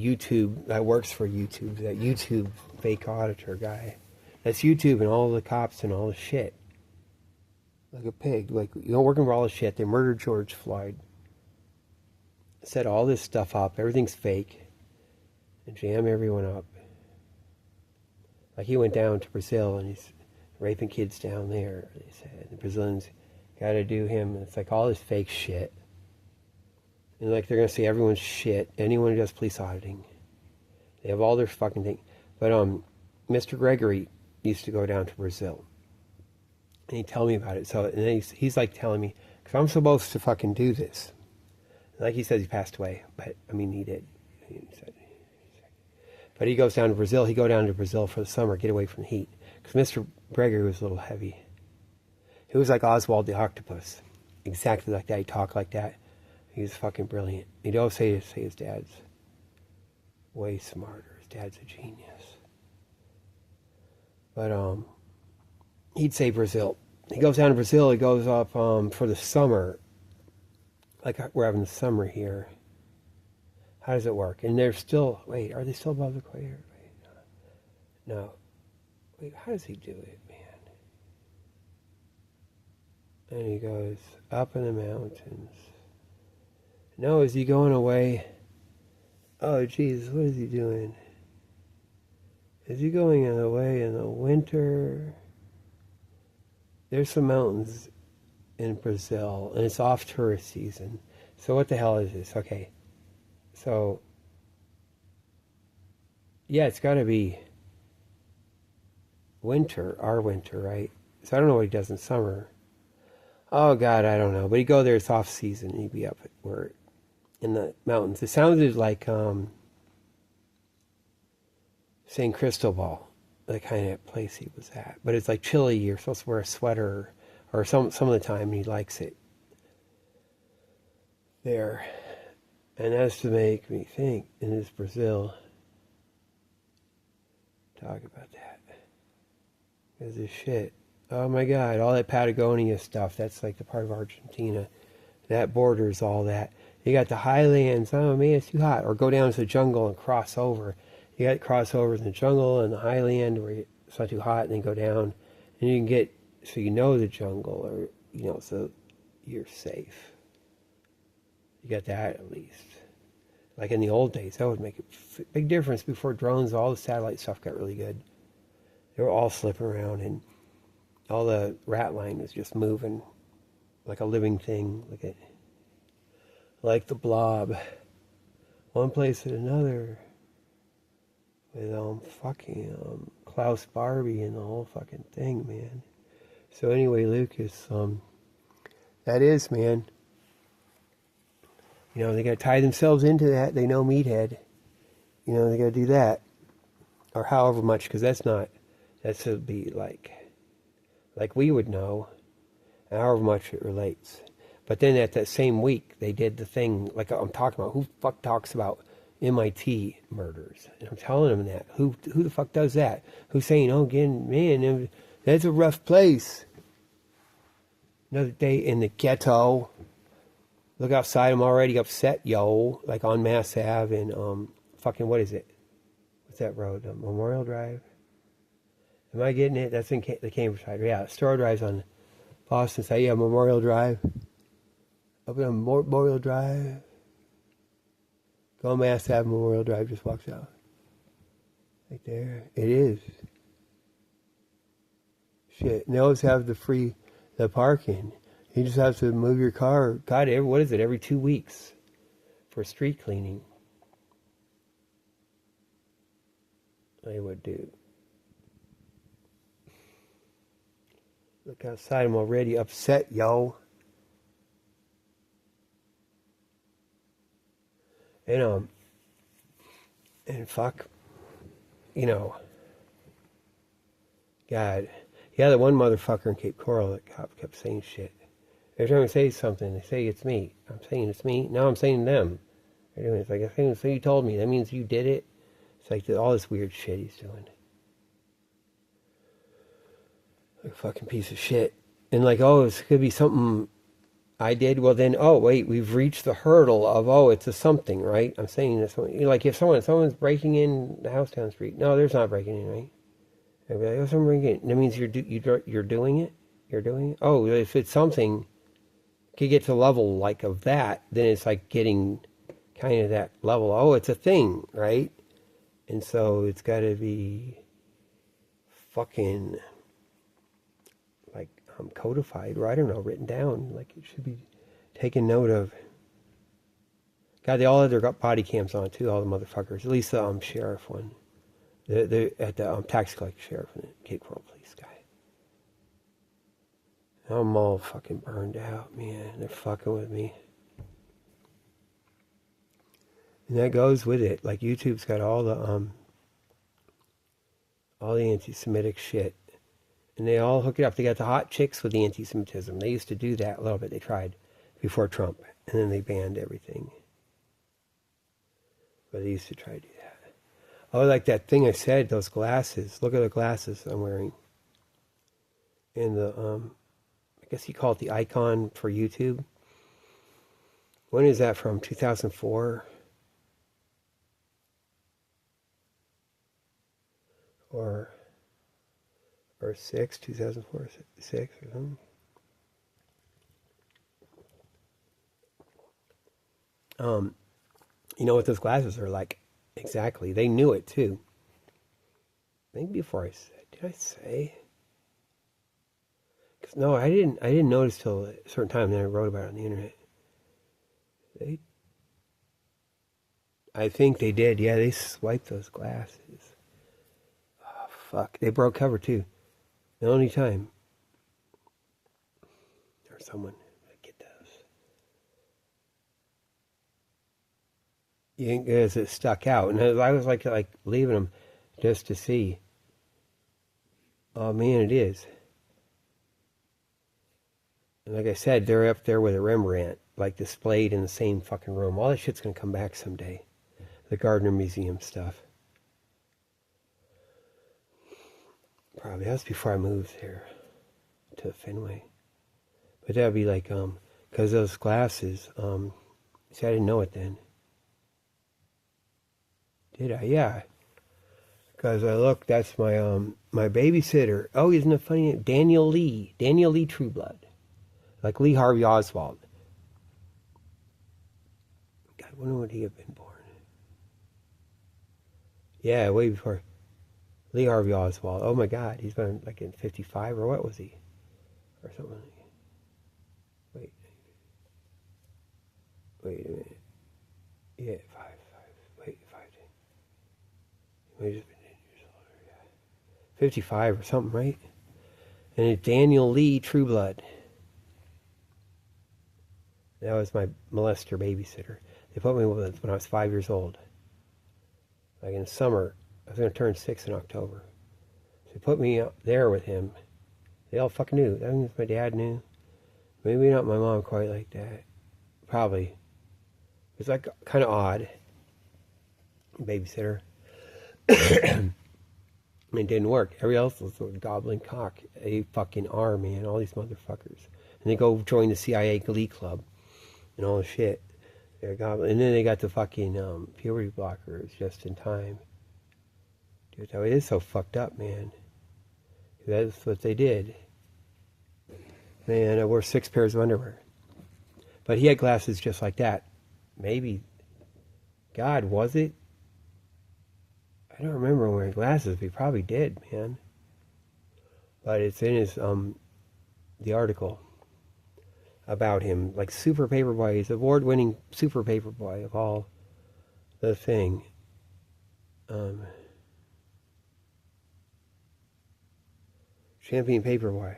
works for YouTube, that YouTube fake auditor guy. That's YouTube and all the cops and all the shit. Like a pig. Like, working for all the shit. They murdered George Floyd. Set all this stuff up. Everything's fake. And jam everyone up. Like he went down to Brazil and he's raping kids down there, they said. The Brazilians Got to do him. And it's like all this fake shit. And like they're going to say everyone's shit. Anyone who does police auditing. They have all their fucking thing. But Mr. Gregory used to go down to Brazil. And he'd tell me about it. So and then he's like telling me, because I'm supposed to fucking do this. And like he says, he passed away. But, I mean, he did. But he goes down to Brazil. He'd go down to Brazil for the summer, get away from the heat. Because Mr. Gregory was a little heavy. He was like Oswald the Octopus. Exactly like that. He talked like that. He was fucking brilliant. He'd always say his dad's way smarter. His dad's a genius. But he'd say Brazil. He goes down to Brazil. He goes up for the summer. Like we're having the summer here. How does it work? And they're still, wait, are they still above the equator? Wait, no. Wait, how does he do it, man? And he goes up in the mountains. No, is he going away? Oh, Jesus, what is he doing? Is he going away in the winter? There's some mountains in Brazil, and it's off tourist season. So what the hell is this? Okay. So, yeah, it's got to be winter, our winter, right? So I don't know what he does in summer. Oh, God, I don't know. But he'd go there, it's off season, and he'd be up where in the mountains. It sounded like St. Cristobal, the kind of place he was at. But it's like chilly, you're supposed to wear a sweater or some of the time, and he likes it there. And that's to make me think, in this Brazil, talk about that. Because this shit, oh my God, all that Patagonia stuff, that's like the part of Argentina. That borders all that. You got the highlands, oh man, it's too hot. Or go down to the jungle and cross over. You got crossovers in the jungle and the highland where it's not too hot, and then go down. And you can get, so you know the jungle, or, you know, so you're safe. You got that at least. Like in the old days, that would make a big difference. Before drones, all the satellite stuff got really good. They were all slipping around, and all the rat line was just moving like a living thing. Like the blob. One place and another. With fucking Klaus Barbie and the whole fucking thing, man. So anyway, Lucas, that is, man. You know, they got to tie themselves into that. They know Meathead. You know, they got to do that. Or however much, because that should be like we would know, however much it relates. But then at that same week, they did the thing, like I'm talking about, who the fuck talks about MIT murders? And I'm telling them that. Who the fuck does that? Who's saying, oh, again, man, that's a rough place. Another day in the ghetto. Look outside, I'm already upset, yo. Like on Mass Ave and fucking, what is it? What's that road? Memorial Drive? Am I getting it? That's in the Cambridge side. Yeah, Store Drive's on Boston side. Yeah, Memorial Drive. Up on Memorial Drive. Go on Mass Ave, Memorial Drive, just walks out. Right there. It is. Shit. And they always have the parking. You just have to move your car. God, what is it? Every 2 weeks for street cleaning. I would do. Look outside. I'm already upset, yo. And fuck, you know, God, yeah, the one motherfucker in Cape Coral that cop kept saying shit. Every time I say something, they say it's me. I'm saying it's me. Now I'm saying them. It's like, so you told me. That means you did it. It's like all this weird shit he's doing. Like a fucking piece of shit. And like, oh, it could be something I did. Well then, oh wait, we've reached the hurdle of, oh, it's a something, right? I'm saying this. Like if someone's breaking in the house down the street. No, there's not breaking in, right? I'd be like, oh, someone breaking in. That means you're doing it. You're doing it. Oh, if it's something, could get to a level like of that, then it's like getting kind of that level. Oh, it's a thing, right? And so it's got to be fucking like codified, or I don't know, written down. Like it should be taken note of. God, they all had their body cams on too, all the motherfuckers. At least the sheriff one. At the tax collector sheriff and the Cape Coral police guy. I'm all fucking burned out, man. They're fucking with me. And that goes with it. Like YouTube's got all the anti-Semitic shit. And they all hook it up. They got the hot chicks with the anti-Semitism. They used to do that a little bit. They tried before Trump. And then they banned everything. But they used to try to do that. Oh, like that thing I said, those glasses. Look at the glasses I'm wearing. And the, I guess you call it the icon for YouTube. When is that from? 2004? Or 6, 2004, 6 or something. You know what those glasses are like? Exactly. They knew it too. Maybe before I said, did I say? Cause no, I didn't notice till a certain time. Then I wrote about it on the internet. I think they did. Yeah, they swiped those glasses. Oh fuck! They broke cover too. The only time. Or someone get those. As it stuck out, and I was like leaving them just to see. Oh man, it is. And like I said, they're up there with a Rembrandt, like displayed in the same fucking room. All that shit's gonna come back someday. The Gardner Museum stuff. Probably that's before I moved here to Fenway. But that'd be like because those glasses. See, I didn't know it then. Did I? Yeah. Because I look, that's my my babysitter. Oh, isn't it funny? Daniel Lee Trueblood, like Lee Harvey Oswald. God, when would he have been born? Yeah, way before Lee Harvey Oswald. Oh my God, he's been like in 55 or what was he, or something. Wait a minute. Yeah, 5. Wait, 5. He might have just been 10 years older. Yeah, 55 or something, right? And it's Daniel Lee Trueblood. That was my molester babysitter. They put me with when I was 5 years old. Like in the summer, I was going to turn 6 in October. So they put me up there with him. They all fucking knew. That means my dad knew. Maybe not my mom quite like that. Probably. It was like kind of odd. Babysitter. It didn't work. Everybody else was a gobbling cock. A fucking R, man. All these motherfuckers. And they go join the CIA Glee Club. And all the shit. They're gobbling. And then they got the fucking puberty blockers just in time. Dude, it is so fucked up, man. That's what they did. Man, I wore 6 pairs of underwear. But he had glasses just like that. Maybe. God, was it? I don't remember wearing glasses, but he probably did, man. But it's in his, the article about him. Like Super Paperboy. He's award-winning Super Paperboy of all the thing. Champion Paperboy.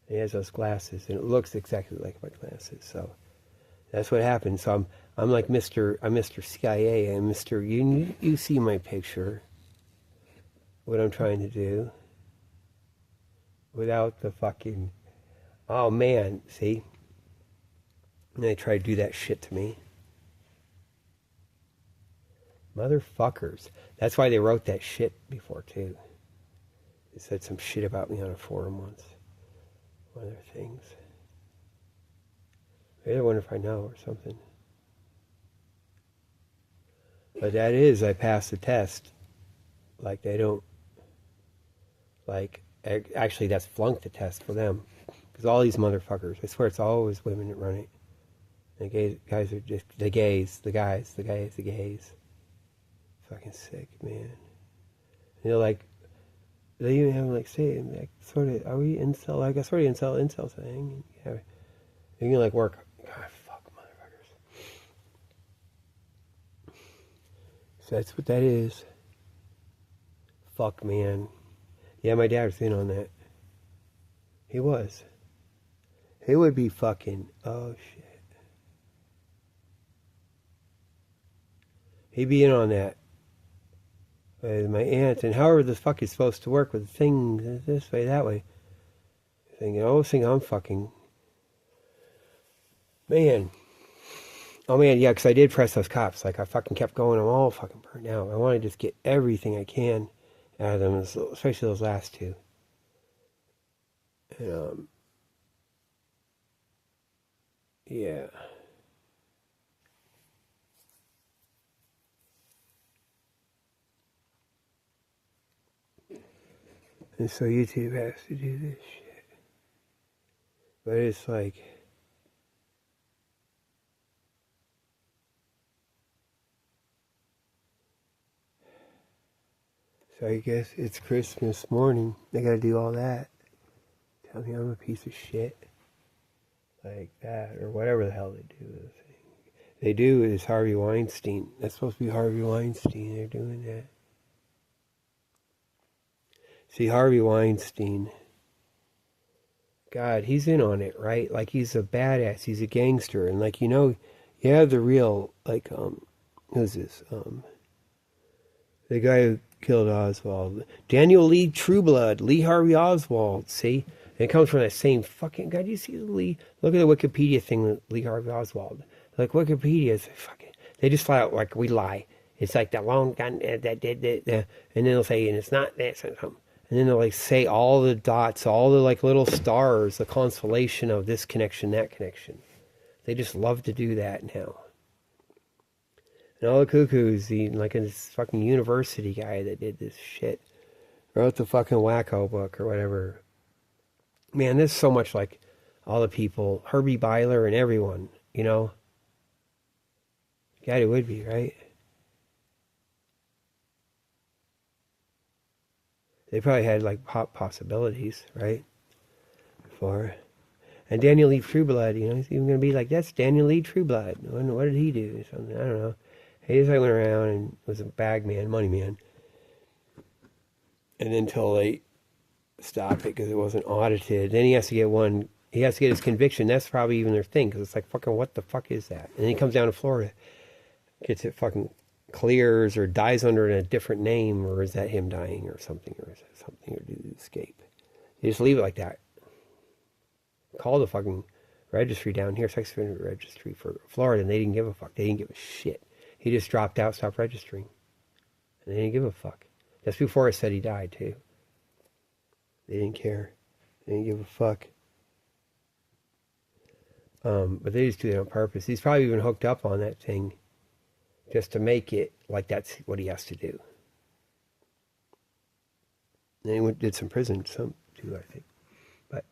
He has those glasses, and it looks exactly like my glasses. So that's what happened. So I'm like Mr. CIA. I'm Mr. You see my picture. What I'm trying to do. Without the fucking. Oh man, see. And they try to do that shit to me. Motherfuckers. That's why they wrote that shit before too. They said some shit about me on a forum once. One of their things. Maybe I wonder if I know or something. But that is, I passed the test. Like they don't, like, actually that's flunked the test for them. Because all these motherfuckers, I swear it's always women that run it. The guys are just, the gays. Fucking sick, man. And they're like, They even have like say like sort of are we incel like a sort of incel thing. Yeah, you can like work. God, fuck motherfuckers. So that's what that is. Fuck man. Yeah, my dad was in on that. He was. He would be fucking. Oh shit. He'd be in on that. With my aunt and however the fuck is supposed to work with things this way that way. Thinking, oh, I'm fucking. Man. Oh man, yeah, because I did press those cops. Like I fucking kept going. I'm all fucking burnt out. I want to just get everything I can out of them, especially those last two. And, yeah. And so YouTube has to do this shit. But it's like. So I guess it's Christmas morning. They gotta do all that. Tell me I'm a piece of shit. Like that, or whatever the hell they do. They do is Harvey Weinstein. That's supposed to be Harvey Weinstein. They're doing that. See, Harvey Weinstein. God, he's in on it, right? Like he's a badass. He's a gangster, and like you have the real like who's this the guy who killed Oswald, Daniel Lee Trueblood, Lee Harvey Oswald. See, and it comes from that same fucking guy. Do you see Lee? Look at the Wikipedia thing with Lee Harvey Oswald. Like Wikipedia is fucking. They just flat out like we lie. It's like that long gun and then they'll say and it's not that something. And then they'll like say all the dots, all the like little stars, the constellation of this connection, that connection. They just love to do that now. And all the cuckoos, like this fucking university guy that did this shit, wrote the fucking wacko book or whatever. Man, there's so much like all the people, Herbie Byler and everyone, God, it would be, right? They probably had like possibilities, right? For and Daniel Lee Trueblood, he's even gonna be like, that's Daniel Lee Trueblood. What did he do? Something I don't know. He just like went around and was a bag man, money man, and until they stopped it because it wasn't audited, then he has to get one. He has to get his conviction. That's probably even their thing because it's like fucking what the fuck is that? And then he comes down to Florida, gets it fucking clears or dies under a different name, or is that him dying or something, or is it something or did he escape? You just leave it like that. Call the fucking registry down here, sex offender registry for Florida, and they didn't give a fuck. They didn't give a shit. He just dropped out, stopped registering, and they didn't give a fuck. That's before it said he died too. They didn't care. They didn't give a fuck. But they just do that on purpose. He's probably even hooked up on that thing just to make it like that's what he has to do. And he did some prison, some too, I think. But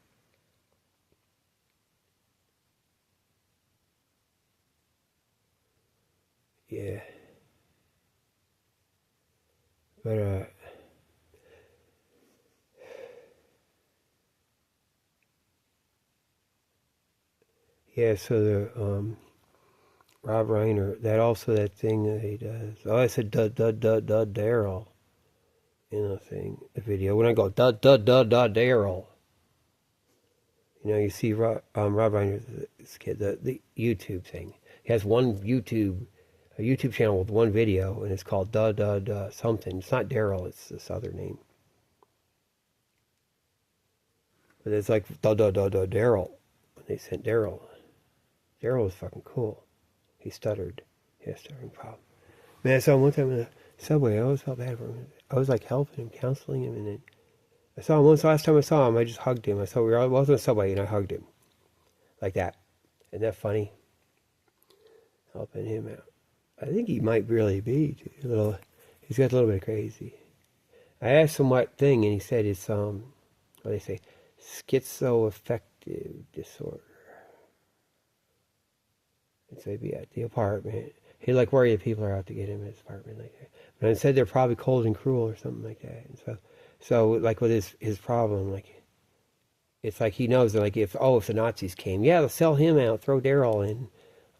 yeah. But yeah, so the Rob Reiner, that thing that he does. Oh, I said Daryl thing, the video. When I go Daryl, you see Rob Reiner's kid, the YouTube thing. He has a YouTube channel with one video, and it's called something. It's not Daryl, it's this other name. But it's like Daryl. They sent Daryl. Daryl was fucking cool. He stuttered. He had a stuttering problem. Man, I saw him one time in the subway. I always felt bad for him. I was like helping him, counseling him, and then I saw him once. Last time I saw him, I just hugged him. We were both on the subway, and I hugged him. Like that. Isn't that funny? Helping him out. I think he might really be he's got a little bit crazy. I asked him what thing, and he said it's what do they say, schizoaffective disorder. And so he'd be at the apartment. He'd like worry that people are out to get him in his apartment like that. But I said they're probably cold and cruel or something like that. And so So like with his problem, like it's like he knows that like if the Nazis came, yeah, they'll sell him out, throw Daryl in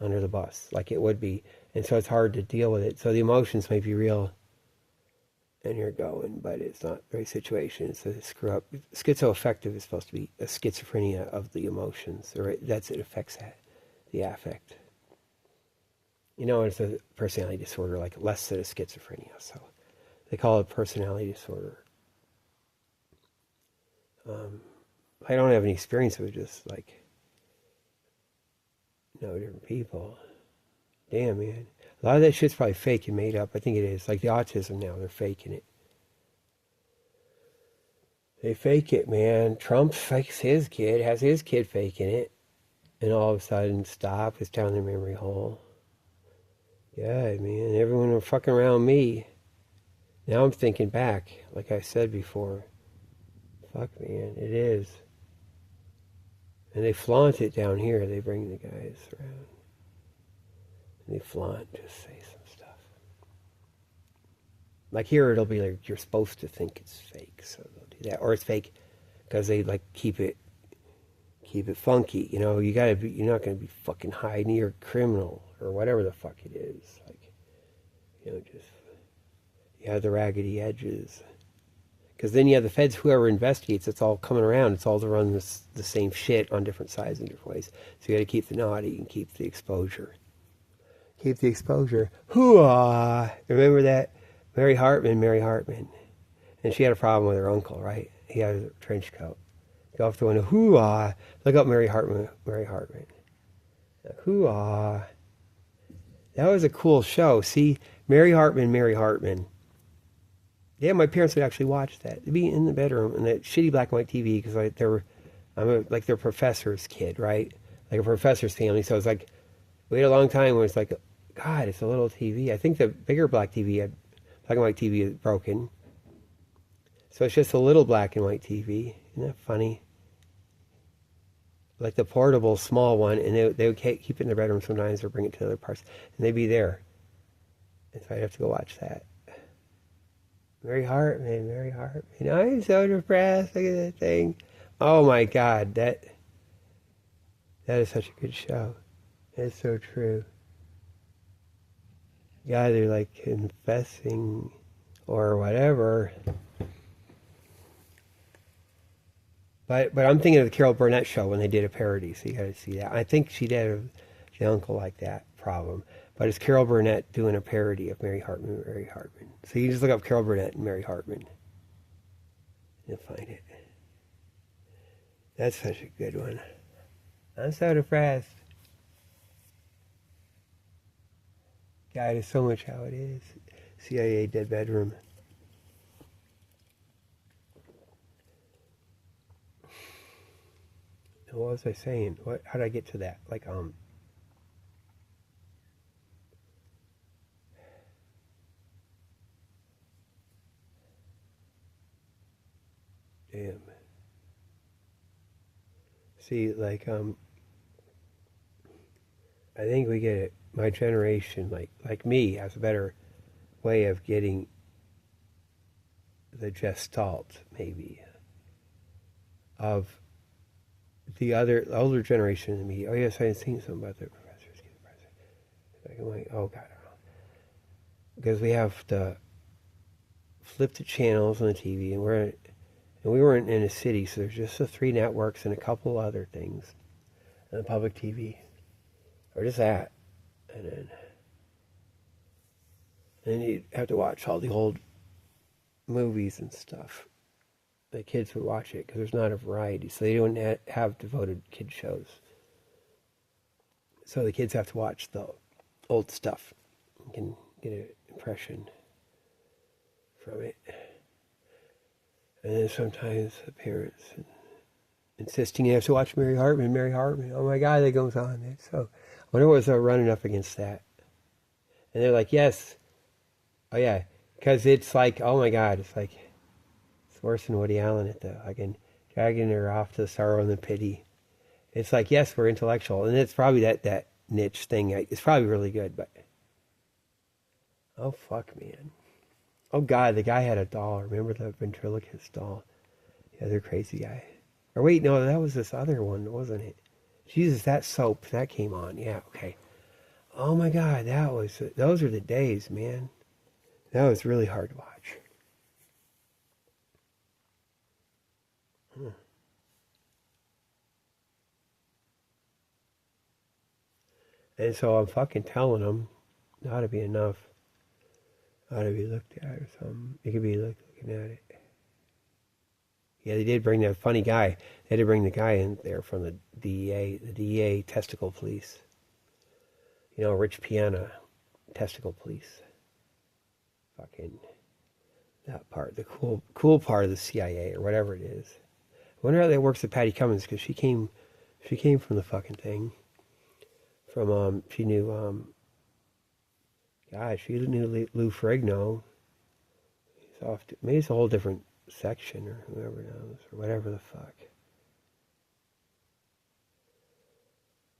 under the bus, like it would be, and so it's hard to deal with it. So the emotions may be real, and you're going, but it's not the right situation. It's a screw up. Schizoaffective is supposed to be a schizophrenia of the emotions, or it affects that, the affect. You know, it's a personality disorder, like less than a schizophrenia. So they call it personality disorder. I don't have any experience with just like different people. Damn, man. A lot of that shit's probably fake and made up. I think it is. Like the autism now, they're faking it. They fake it, man. Trump fakes his kid, has his kid faking it, and all of a sudden, stop, it's down the memory hole. Yeah, man, everyone was fucking around me. Now I'm thinking back, like I said before. Fuck, man, it is. And they flaunt it down here. They bring the guys around. And they flaunt, just say some stuff. Like here, it'll be like, you're supposed to think it's fake, so they'll do that. Or it's fake because they like keep it funky. You know, you're not going to be fucking hiding, you're a criminal or whatever the fuck it is. Like, just, you have the raggedy edges. Because then you have the feds, whoever investigates, it's all coming around. It's all to run the same shit on different sides in different ways. So you got to keep the naughty and keep the exposure. Keep the exposure. Hoo-ah! Remember that? Mary Hartman. And she had a problem with her uncle, right? He had a trench coat. Go off the window. Hoo-ah! Look up Mary Hartman. Hoo-ah! That was a cool show. See? Mary Hartman. Yeah, my parents would actually watch that. They'd be in the bedroom in that shitty black and white TV because I'm like their professor's kid, right? Like a professor's family. So it's like, we had a long time where it's like, God, it's a little TV. I think the bigger black and white TV is broken. So it's just a little black and white TV. Isn't that funny? Like the portable small one, and they would keep it in their bedroom sometimes or bring it to other parts, and they'd be there. And so I'd have to go watch that. Mary Hartman. I'm so depressed. Look at that thing. Oh my God, that is such a good show. It's so true. Yeah, they're like confessing or whatever. But I'm thinking of the Carol Burnett show when they did a parody, so you got to see that. I think she did the uncle like that problem. But it's Carol Burnett doing a parody of Mary Hartman. So you just look up Carol Burnett and Mary Hartman. You'll find it. That's such a good one. I'm so depressed. God, it's so much how it is. CIA dead bedroom. What was I saying? How did I get to that? Like, damn. See, like, I think we get it. My generation, like me, has a better way of getting the gestalt, maybe, of the older generation than me. Oh yes, I had seen something about the professors. Like, I'm like, oh God, I don't know. Because we have to flip the channels on the TV, and we weren't in a city, so there's just the 3 networks and a couple other things, and the public TV, or just that, and then you'd have to watch all the old movies and stuff. The kids would watch it because there's not a variety, so they don't have devoted kid shows. So the kids have to watch the old stuff. You can get an impression from it. And then sometimes the parents insisting you have to watch Mary Hartman. Oh my God, that goes on. So I wonder what was running up against that. And they're like, yes. Oh yeah, because it's like, oh my God, it's like, it's worse than Woody Allen at the fucking dragging her off to the sorrow and the pity. It's like, yes, we're intellectual, and it's probably that niche thing. It's probably really good, but oh fuck, man. Oh God, the guy had a doll. Remember the ventriloquist doll? The other crazy guy. Or wait, no, that was this other one, wasn't it? Jesus, that soap that came on. Yeah, okay. Oh my God, those are the days, man. That was really hard to watch. And so I'm fucking telling them, it ought to be enough. It ought to be looked at or something. It could be looking at it. Yeah, they did bring that funny guy. They had to bring the guy in there from the DEA testicle police. You know, Rich Piana, testicle police. Fucking that part, the cool part of the CIA or whatever it is. I wonder how that works with Patty Cummins, because she came from the fucking thing. From she knew she knew Lou Ferrigno. He's off to, maybe it's a whole different section or whoever knows or whatever the fuck.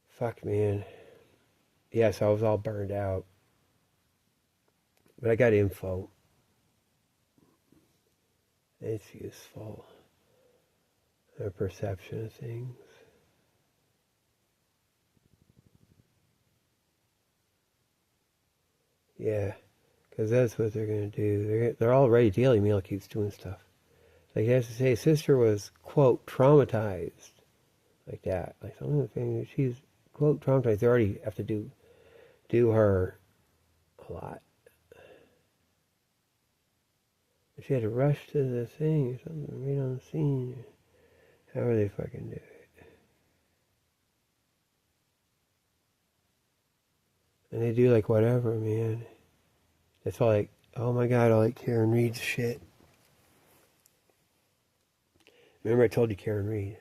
Fuck, man. Yeah, so I was all burned out. But I got info. It's useful. Their perception of things. Yeah, because that's what they're going to do. They're already Daily Mail keeps doing stuff. Like he has to say, sister was, quote, traumatized. Like that. Like some of the things, she's, quote, traumatized. They already have to do her a lot. She had to rush to the thing or something, right on the scene. However they fucking do it. And they do like whatever, man. It's all like, oh my God, I like Karen Reed's shit. Remember I told you Karen Reed?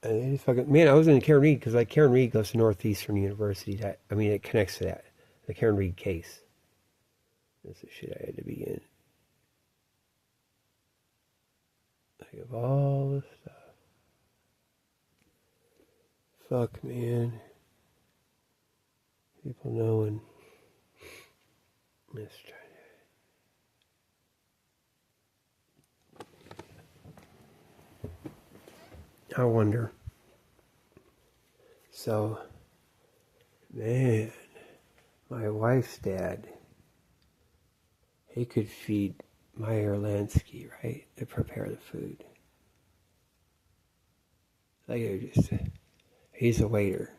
And they just fucking, man, I was in Karen Reed because like Karen Reed goes to Northeastern University. It connects to that. The Karen Reed case. That's the shit I had to be in. Like of all the stuff. Fuck, man. People knowing. Let's try that. I wonder. So, man, my wife's dad, he could feed Meyer Lansky, right, to prepare the food. Like, he's a waiter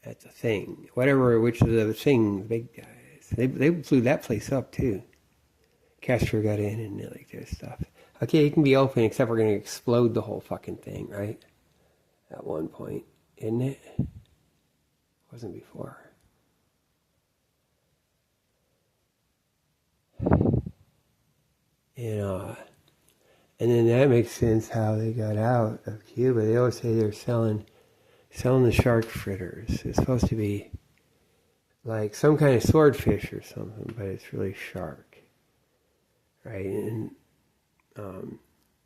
at the thing. Whatever, which of the thing, big guys. They blew that place up, too. Castro got in and like their stuff. Okay, it can be open, except we're going to explode the whole fucking thing, right? At one point, isn't it? Wasn't before. And then that makes sense how they got out of Cuba. They always say they're selling the shark fritters. It's supposed to be like some kind of swordfish or something, but it's really shark, right? And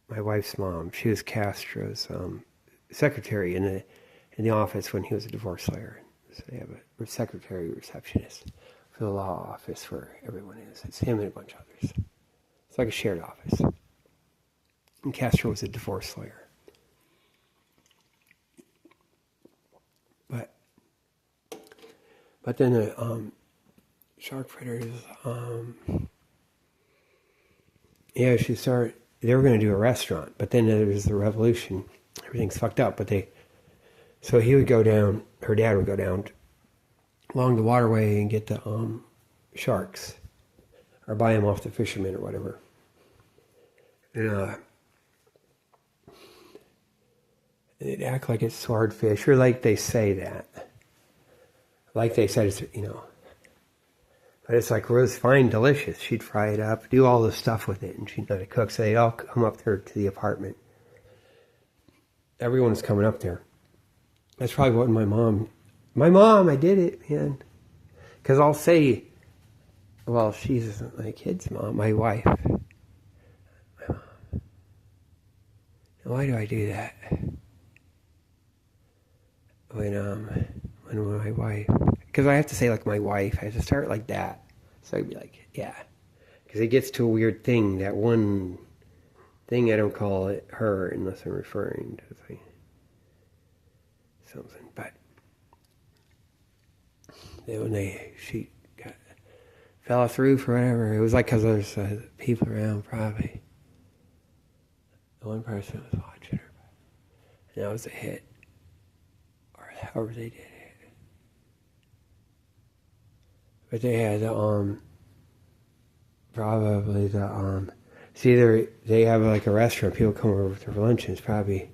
my wife's mom, she was Castro's secretary in the office when he was a divorce lawyer. So they have a secretary receptionist for the law office where everyone is. It's him and a bunch of others. It's like a shared office. And Castro was a divorce lawyer. But then the shark fritters, they were going to do a restaurant, but then there was the revolution. Everything's fucked up, so he would go down, her dad would go down along the waterway and get the sharks, or buy them off the fishermen or whatever. And they'd act like it's swordfish, or like they say that. Like they said, it's, but it's like Rose fine, delicious. She'd fry it up, do all the stuff with it, and she'd let it cook. So they'd all come up there to the apartment. Everyone's coming up there. That's probably what my mom, I did it, man. Because I'll say, well, she's my kid's mom, my wife. My mom. Why do I do that? When my wife because I have to say like my wife. I have to start like that. So I'd be like, yeah. Because it gets to a weird thing. That one thing I don't call it her unless I'm referring to like something. But then when she fell off the roof or whatever, it was like because there's people around probably. The one person was watching her. And that was a hit. Or however they did it. But they had probably it's either they have like a restaurant, people come over for lunch, and it's probably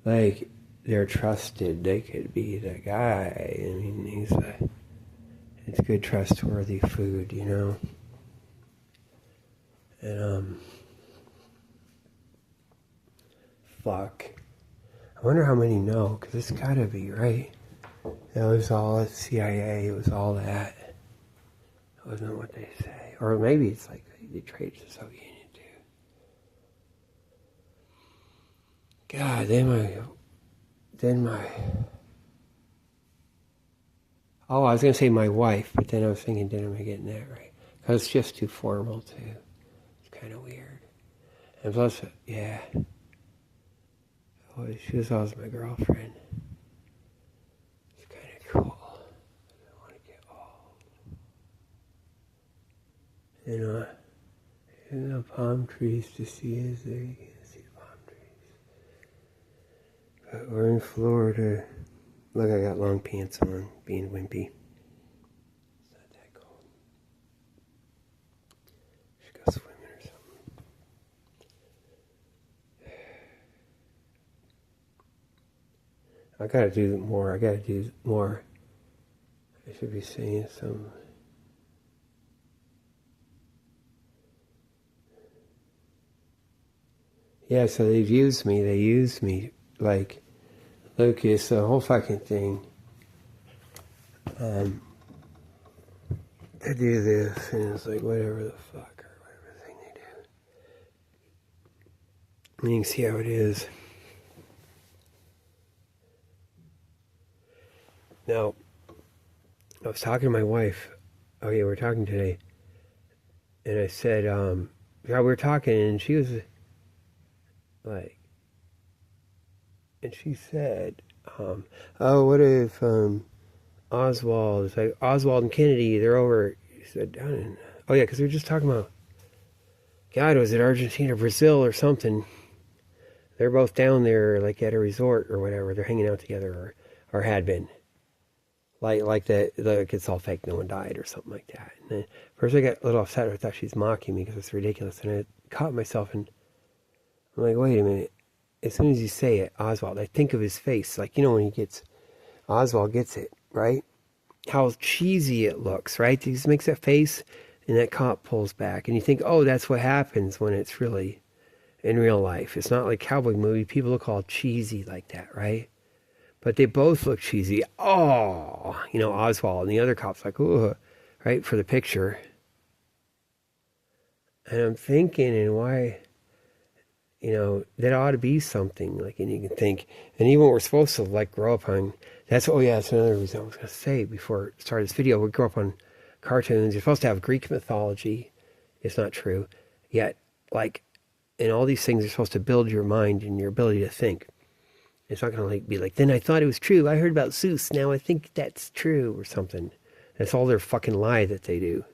like they're trusted. They could be the guy. I mean, it's good, trustworthy food, you know. And fuck. I wonder how many know, because it's gotta be, right? It was all CIA, it was all that. It wasn't what they say. Or maybe it's like they traded the Soviet Union too. God, then my oh, I was going to say my wife, but then I was thinking, am I getting that right? Because it's just too formal too. It's kind of weird. And plus, yeah. Oh, she was always my girlfriend. It's kind of cool. I don't want to get old. And the palm trees to see as there you can see the palm trees. But we're in Florida. Look, I got long pants on, being wimpy. It's not that cold. Should go swimming or something. I gotta do more. I should be saying some. Yeah, so they use me like Lucas, the whole fucking thing. To do this, and it's like whatever the fuck or whatever thing they do. And you can see how it is. Now, I was talking to my wife. Oh yeah, we were talking today, and I said, yeah, we were talking, and she was like, and she said, oh, what if Oswald, it's like Oswald and Kennedy, they're over, he said, down in, oh yeah, because we were just talking about, God, was it Argentina, Brazil or something? They're both down there like at a resort or whatever, they're hanging out together or had been. Like that, like it's all fake, no one died or something like that. And then first I got a little upset, I thought she's mocking me because it's ridiculous, and I caught myself and I'm like, wait a minute. As soon as you say it, Oswald, I think of his face. Like, you know, when Oswald gets it, right? How cheesy it looks, right? He just makes that face and that cop pulls back. And you think, oh, that's what happens when it's really in real life. It's not like cowboy movie. People look all cheesy like that, right? But they both look cheesy. Oh, you know, Oswald and the other cop's like, ooh, right, for the picture. And I'm thinking, and why... You know, that ought to be something, like, and you can think, and even we're supposed to, like, grow up on, that's another reason I was going to say before I started this video, we grow up on cartoons, you're supposed to have Greek mythology, it's not true, yet, like, and all these things are supposed to build your mind and your ability to think. It's not going to, like, be like, then I thought it was true, I heard about Zeus, now I think that's true, or something. That's all their fucking lie that they do.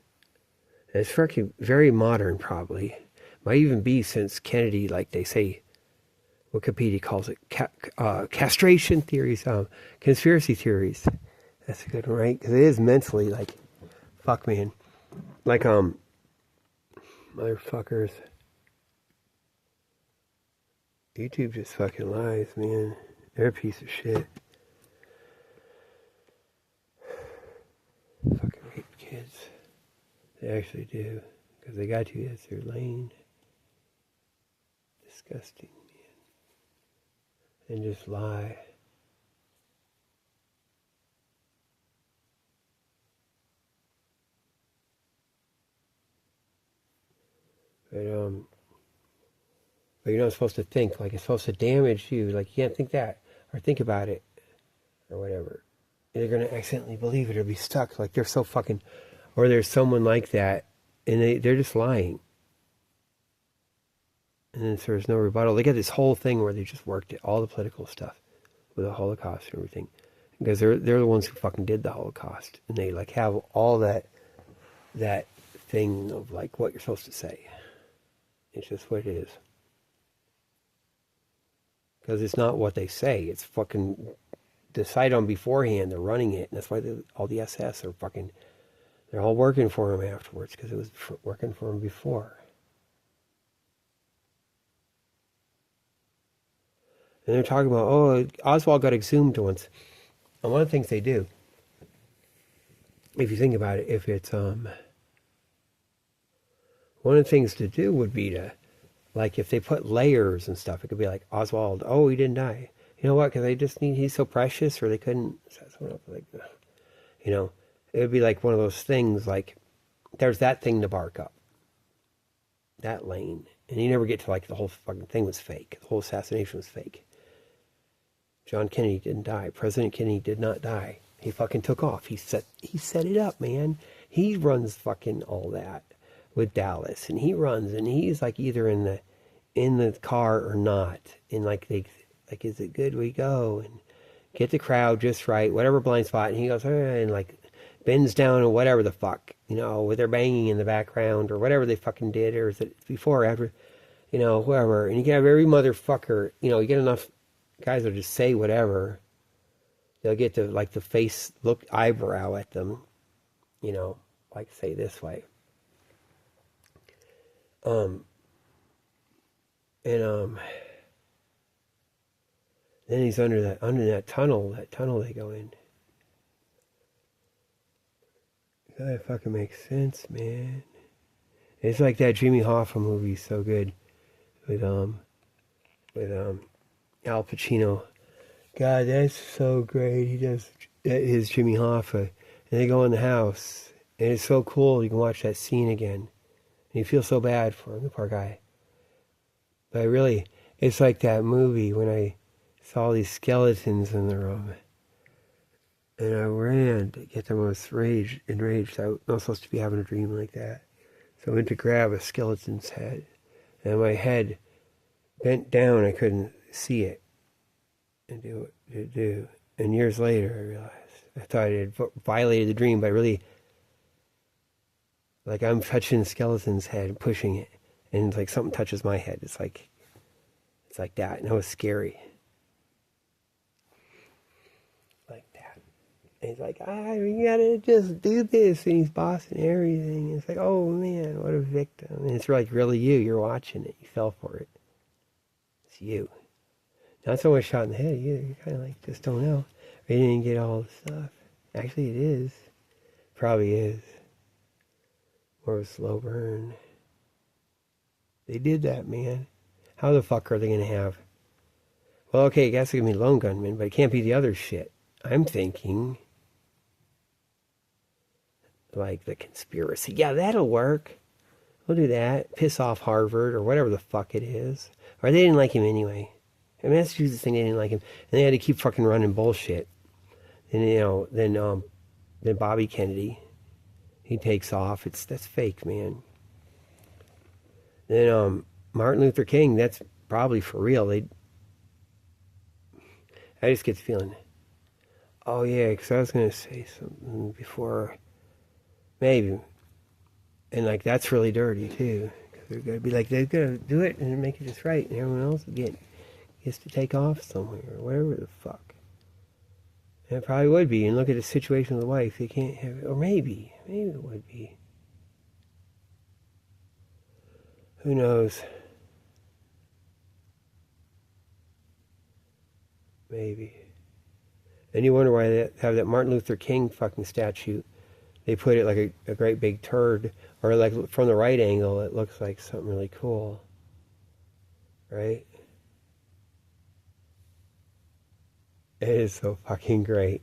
And it's fucking very modern, probably. Might even be since Kennedy, like they say, Wikipedia calls it castration theories, conspiracy theories. That's a good one, right? Because it is mentally like, fuck, man. Like, motherfuckers. YouTube just fucking lies, man. They're a piece of shit. Fucking rape kids. They actually do. Because they got you as their lane. Disgusting, man. And just lie. But you're not supposed to think, like it's supposed to damage you, like you can't think that, or think about it, or whatever. they're going to accidentally believe it or be stuck. Like they're so fucking, or there's someone like that and they're just lying. And then there's no rebuttal. They got this whole thing where they just worked it, all the political stuff with the Holocaust and everything. Because they're the ones who fucking did the Holocaust. And they like have all that thing of like what you're supposed to say. It's just what it is. Because it's not what they say. It's fucking decided on beforehand. They're running it. And that's why all the SS are fucking, they're all working for them afterwards. Because it was working for them before. And they're talking about, oh, Oswald got exhumed once. And one of the things they do, if you think about it, if it's, one of the things to do would be to, like, if they put layers and stuff, it could be like, Oswald, oh, he didn't die. You know what? Because they just need, he's so precious, or they couldn't, like, you know, it would be like one of those things, like, there's that thing to bark up. That lane. And you never get to, like, the whole fucking thing was fake. The whole assassination was fake. John Kennedy didn't die. President Kennedy did not die. He fucking took off. He set it up, man. He runs fucking all that with Dallas, and he runs, and he's like either in the car or not. And like is it good? We go and get the crowd just right, whatever blind spot. And he goes and like bends down or whatever the fuck, you know, with their banging in the background or whatever they fucking did, or is it before or after, you know, whoever. And you can have every motherfucker, you know, you get enough guys will just say whatever. They'll get to like the face look eyebrow at them, you know, like say this way. Then he's under that tunnel they go in. That fucking makes sense, man. It's like that Jimmy Hoffa movie, so good, with Al Pacino. God, that's so great. He does his Jimmy Hoffa, and they go in the house, and it's so cool. You can watch that scene again, and you feel so bad for him, the poor guy. But really, it's like that movie when I saw these skeletons in the room, and I ran to get the most enraged. I was not supposed to be having a dream like that, so I went to grab a skeleton's head, and my head bent down. I couldn't see it and do what it do. And years later, I realized I thought I had violated the dream by really, like, I'm touching the skeleton's head and pushing it, and it's like something touches my head. It's like that, and it was scary. Like that. And he's like, you gotta just do this, and he's bossing everything. And it's like, oh man, what a victim. And it's like really you. You're watching it. You fell for it. It's you. Not so much shot in the head either. You kind of like just don't know. They didn't get all the stuff. Actually, it is. Probably is. More of a slow burn. They did that, man. How the fuck are they going to have? Well, okay, I guess it can be lone gunmen, but it can't be the other shit. I'm thinking like the conspiracy. Yeah, that'll work. We'll do that. Piss off Harvard or whatever the fuck it is. Or they didn't like him anyway. In Massachusetts thing, they didn't like him, and they had to keep fucking running bullshit. And you know, then Bobby Kennedy, he takes off. That's fake, man. Then Martin Luther King, that's probably for real. I just get the feeling. Oh yeah, because I was gonna say something before, maybe, and like that's really dirty too. Because they're gonna be like they're gonna do it and make it just right, and everyone else will gets to take off somewhere or whatever the fuck. And it probably would be. And look at the situation with the wife. They can't have it. Or maybe it would be. Who knows? Maybe. And you wonder why they have that Martin Luther King fucking statue. They put it like a great big turd. Or like from the right angle, it looks like something really cool. Right? It is so fucking great.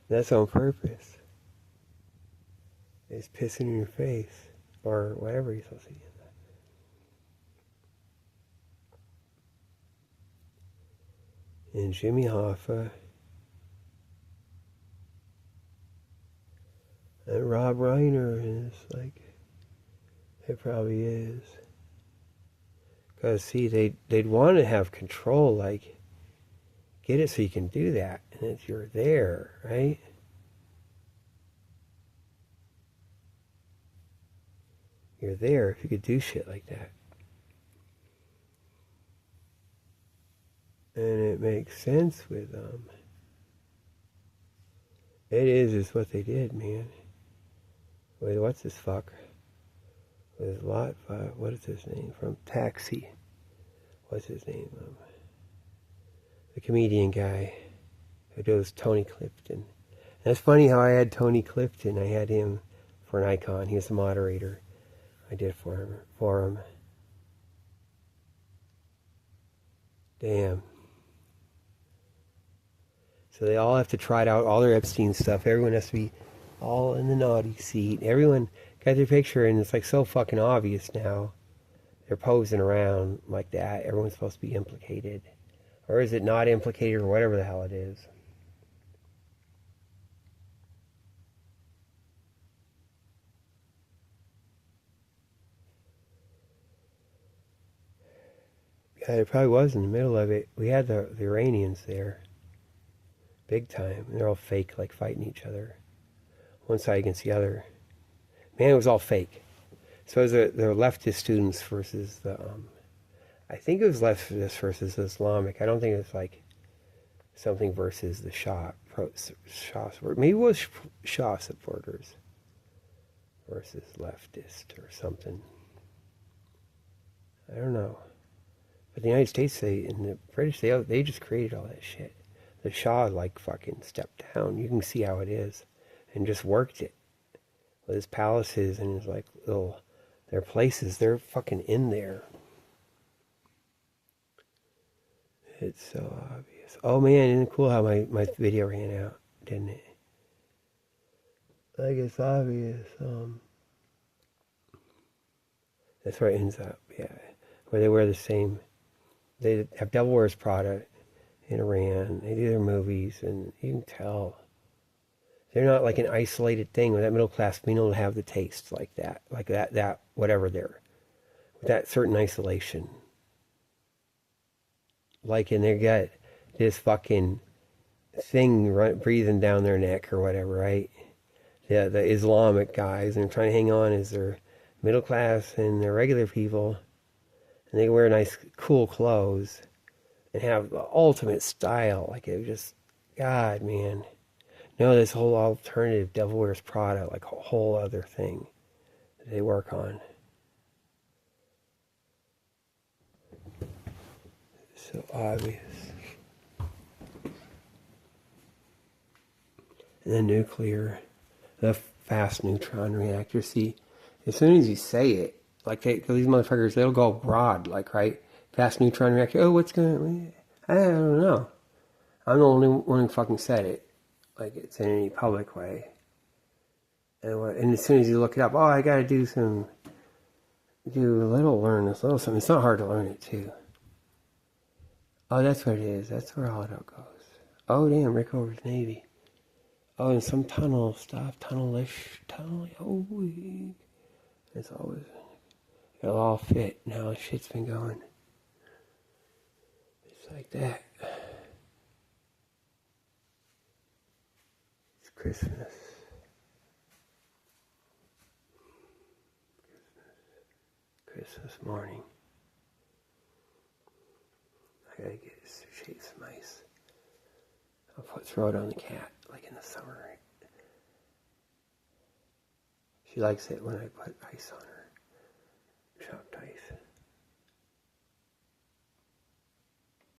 That's on purpose. It's pissing in your face. Or whatever you're supposed to do. And Jimmy Hoffa. Rob Reiner, and it's like, it probably is. Because, see, they'd want to have control, like, get it so you can do that, and if you're there, right? You're there if you could do shit like that. And it makes sense with them. It is what they did, man. With what's this fuck? With Lot, what is his name? From Taxi. What's his name? The comedian guy who does Tony Clifton. And it's funny how I had Tony Clifton. I had him for an icon. He was the moderator. I did for him. Damn. So they all have to try out all their Epstein stuff. Everyone has to be all in the naughty seat. Everyone got their picture, and it's like so fucking obvious now. They're posing around like that. Everyone's supposed to be implicated. Or is it not implicated, or whatever the hell it is? Yeah, it probably was in the middle of it. We had the Iranians there. Big time. And they're all fake, like fighting each other. One side against the other. Man, it was all fake. So it was the leftist students versus the, I think it was leftist versus Islamic. I don't think it was like something versus the Shah supporters. Maybe it was Shah supporters versus leftist or something. I don't know. But the United States, and the British, they just created all that shit. The Shah like fucking stepped down. You can see how it is, and just worked it with his palaces and his like little their places. They're fucking in there. It's so obvious. Oh man, isn't it cool how my video ran out, didn't it? Like it's obvious. That's where it ends up. Yeah, where they wear the same. They have Devil Wears Prada in Iran. They do their movies, and you can tell they're not like an isolated thing. With that middle class being able to have the taste like that, whatever they're with that certain isolation. Like, and they got this fucking thing breathing down their neck or whatever, right? The Islamic guys, and they're trying to hang on as their middle class and their regular people, and they wear nice, cool clothes and have the ultimate style. Like, it just, God, man. No, this whole alternative Devil Wears Prada, like a whole other thing that they work on. So obvious. And then nuclear, the fast neutron reactor. See, as soon as you say it, like these motherfuckers, they'll go broad, like, right? Fast neutron reactor. Oh, what's going on? I don't know. I'm the only one who fucking said it. Like it's in any public way. And as soon as you look it up, oh, I gotta learn this little something. It's not hard to learn it too. Oh, that's what it is. That's where all it all goes. Oh, damn, Rickover's Navy. Oh, and some tunnel stuff. Tunnel. Oh, it's always, it'll all fit. Now the shit's been going. It's like that. It's Christmas. Christmas morning. I gotta shave some ice. I'll throw it on the cat, like in the summer. She likes it when I put ice on her.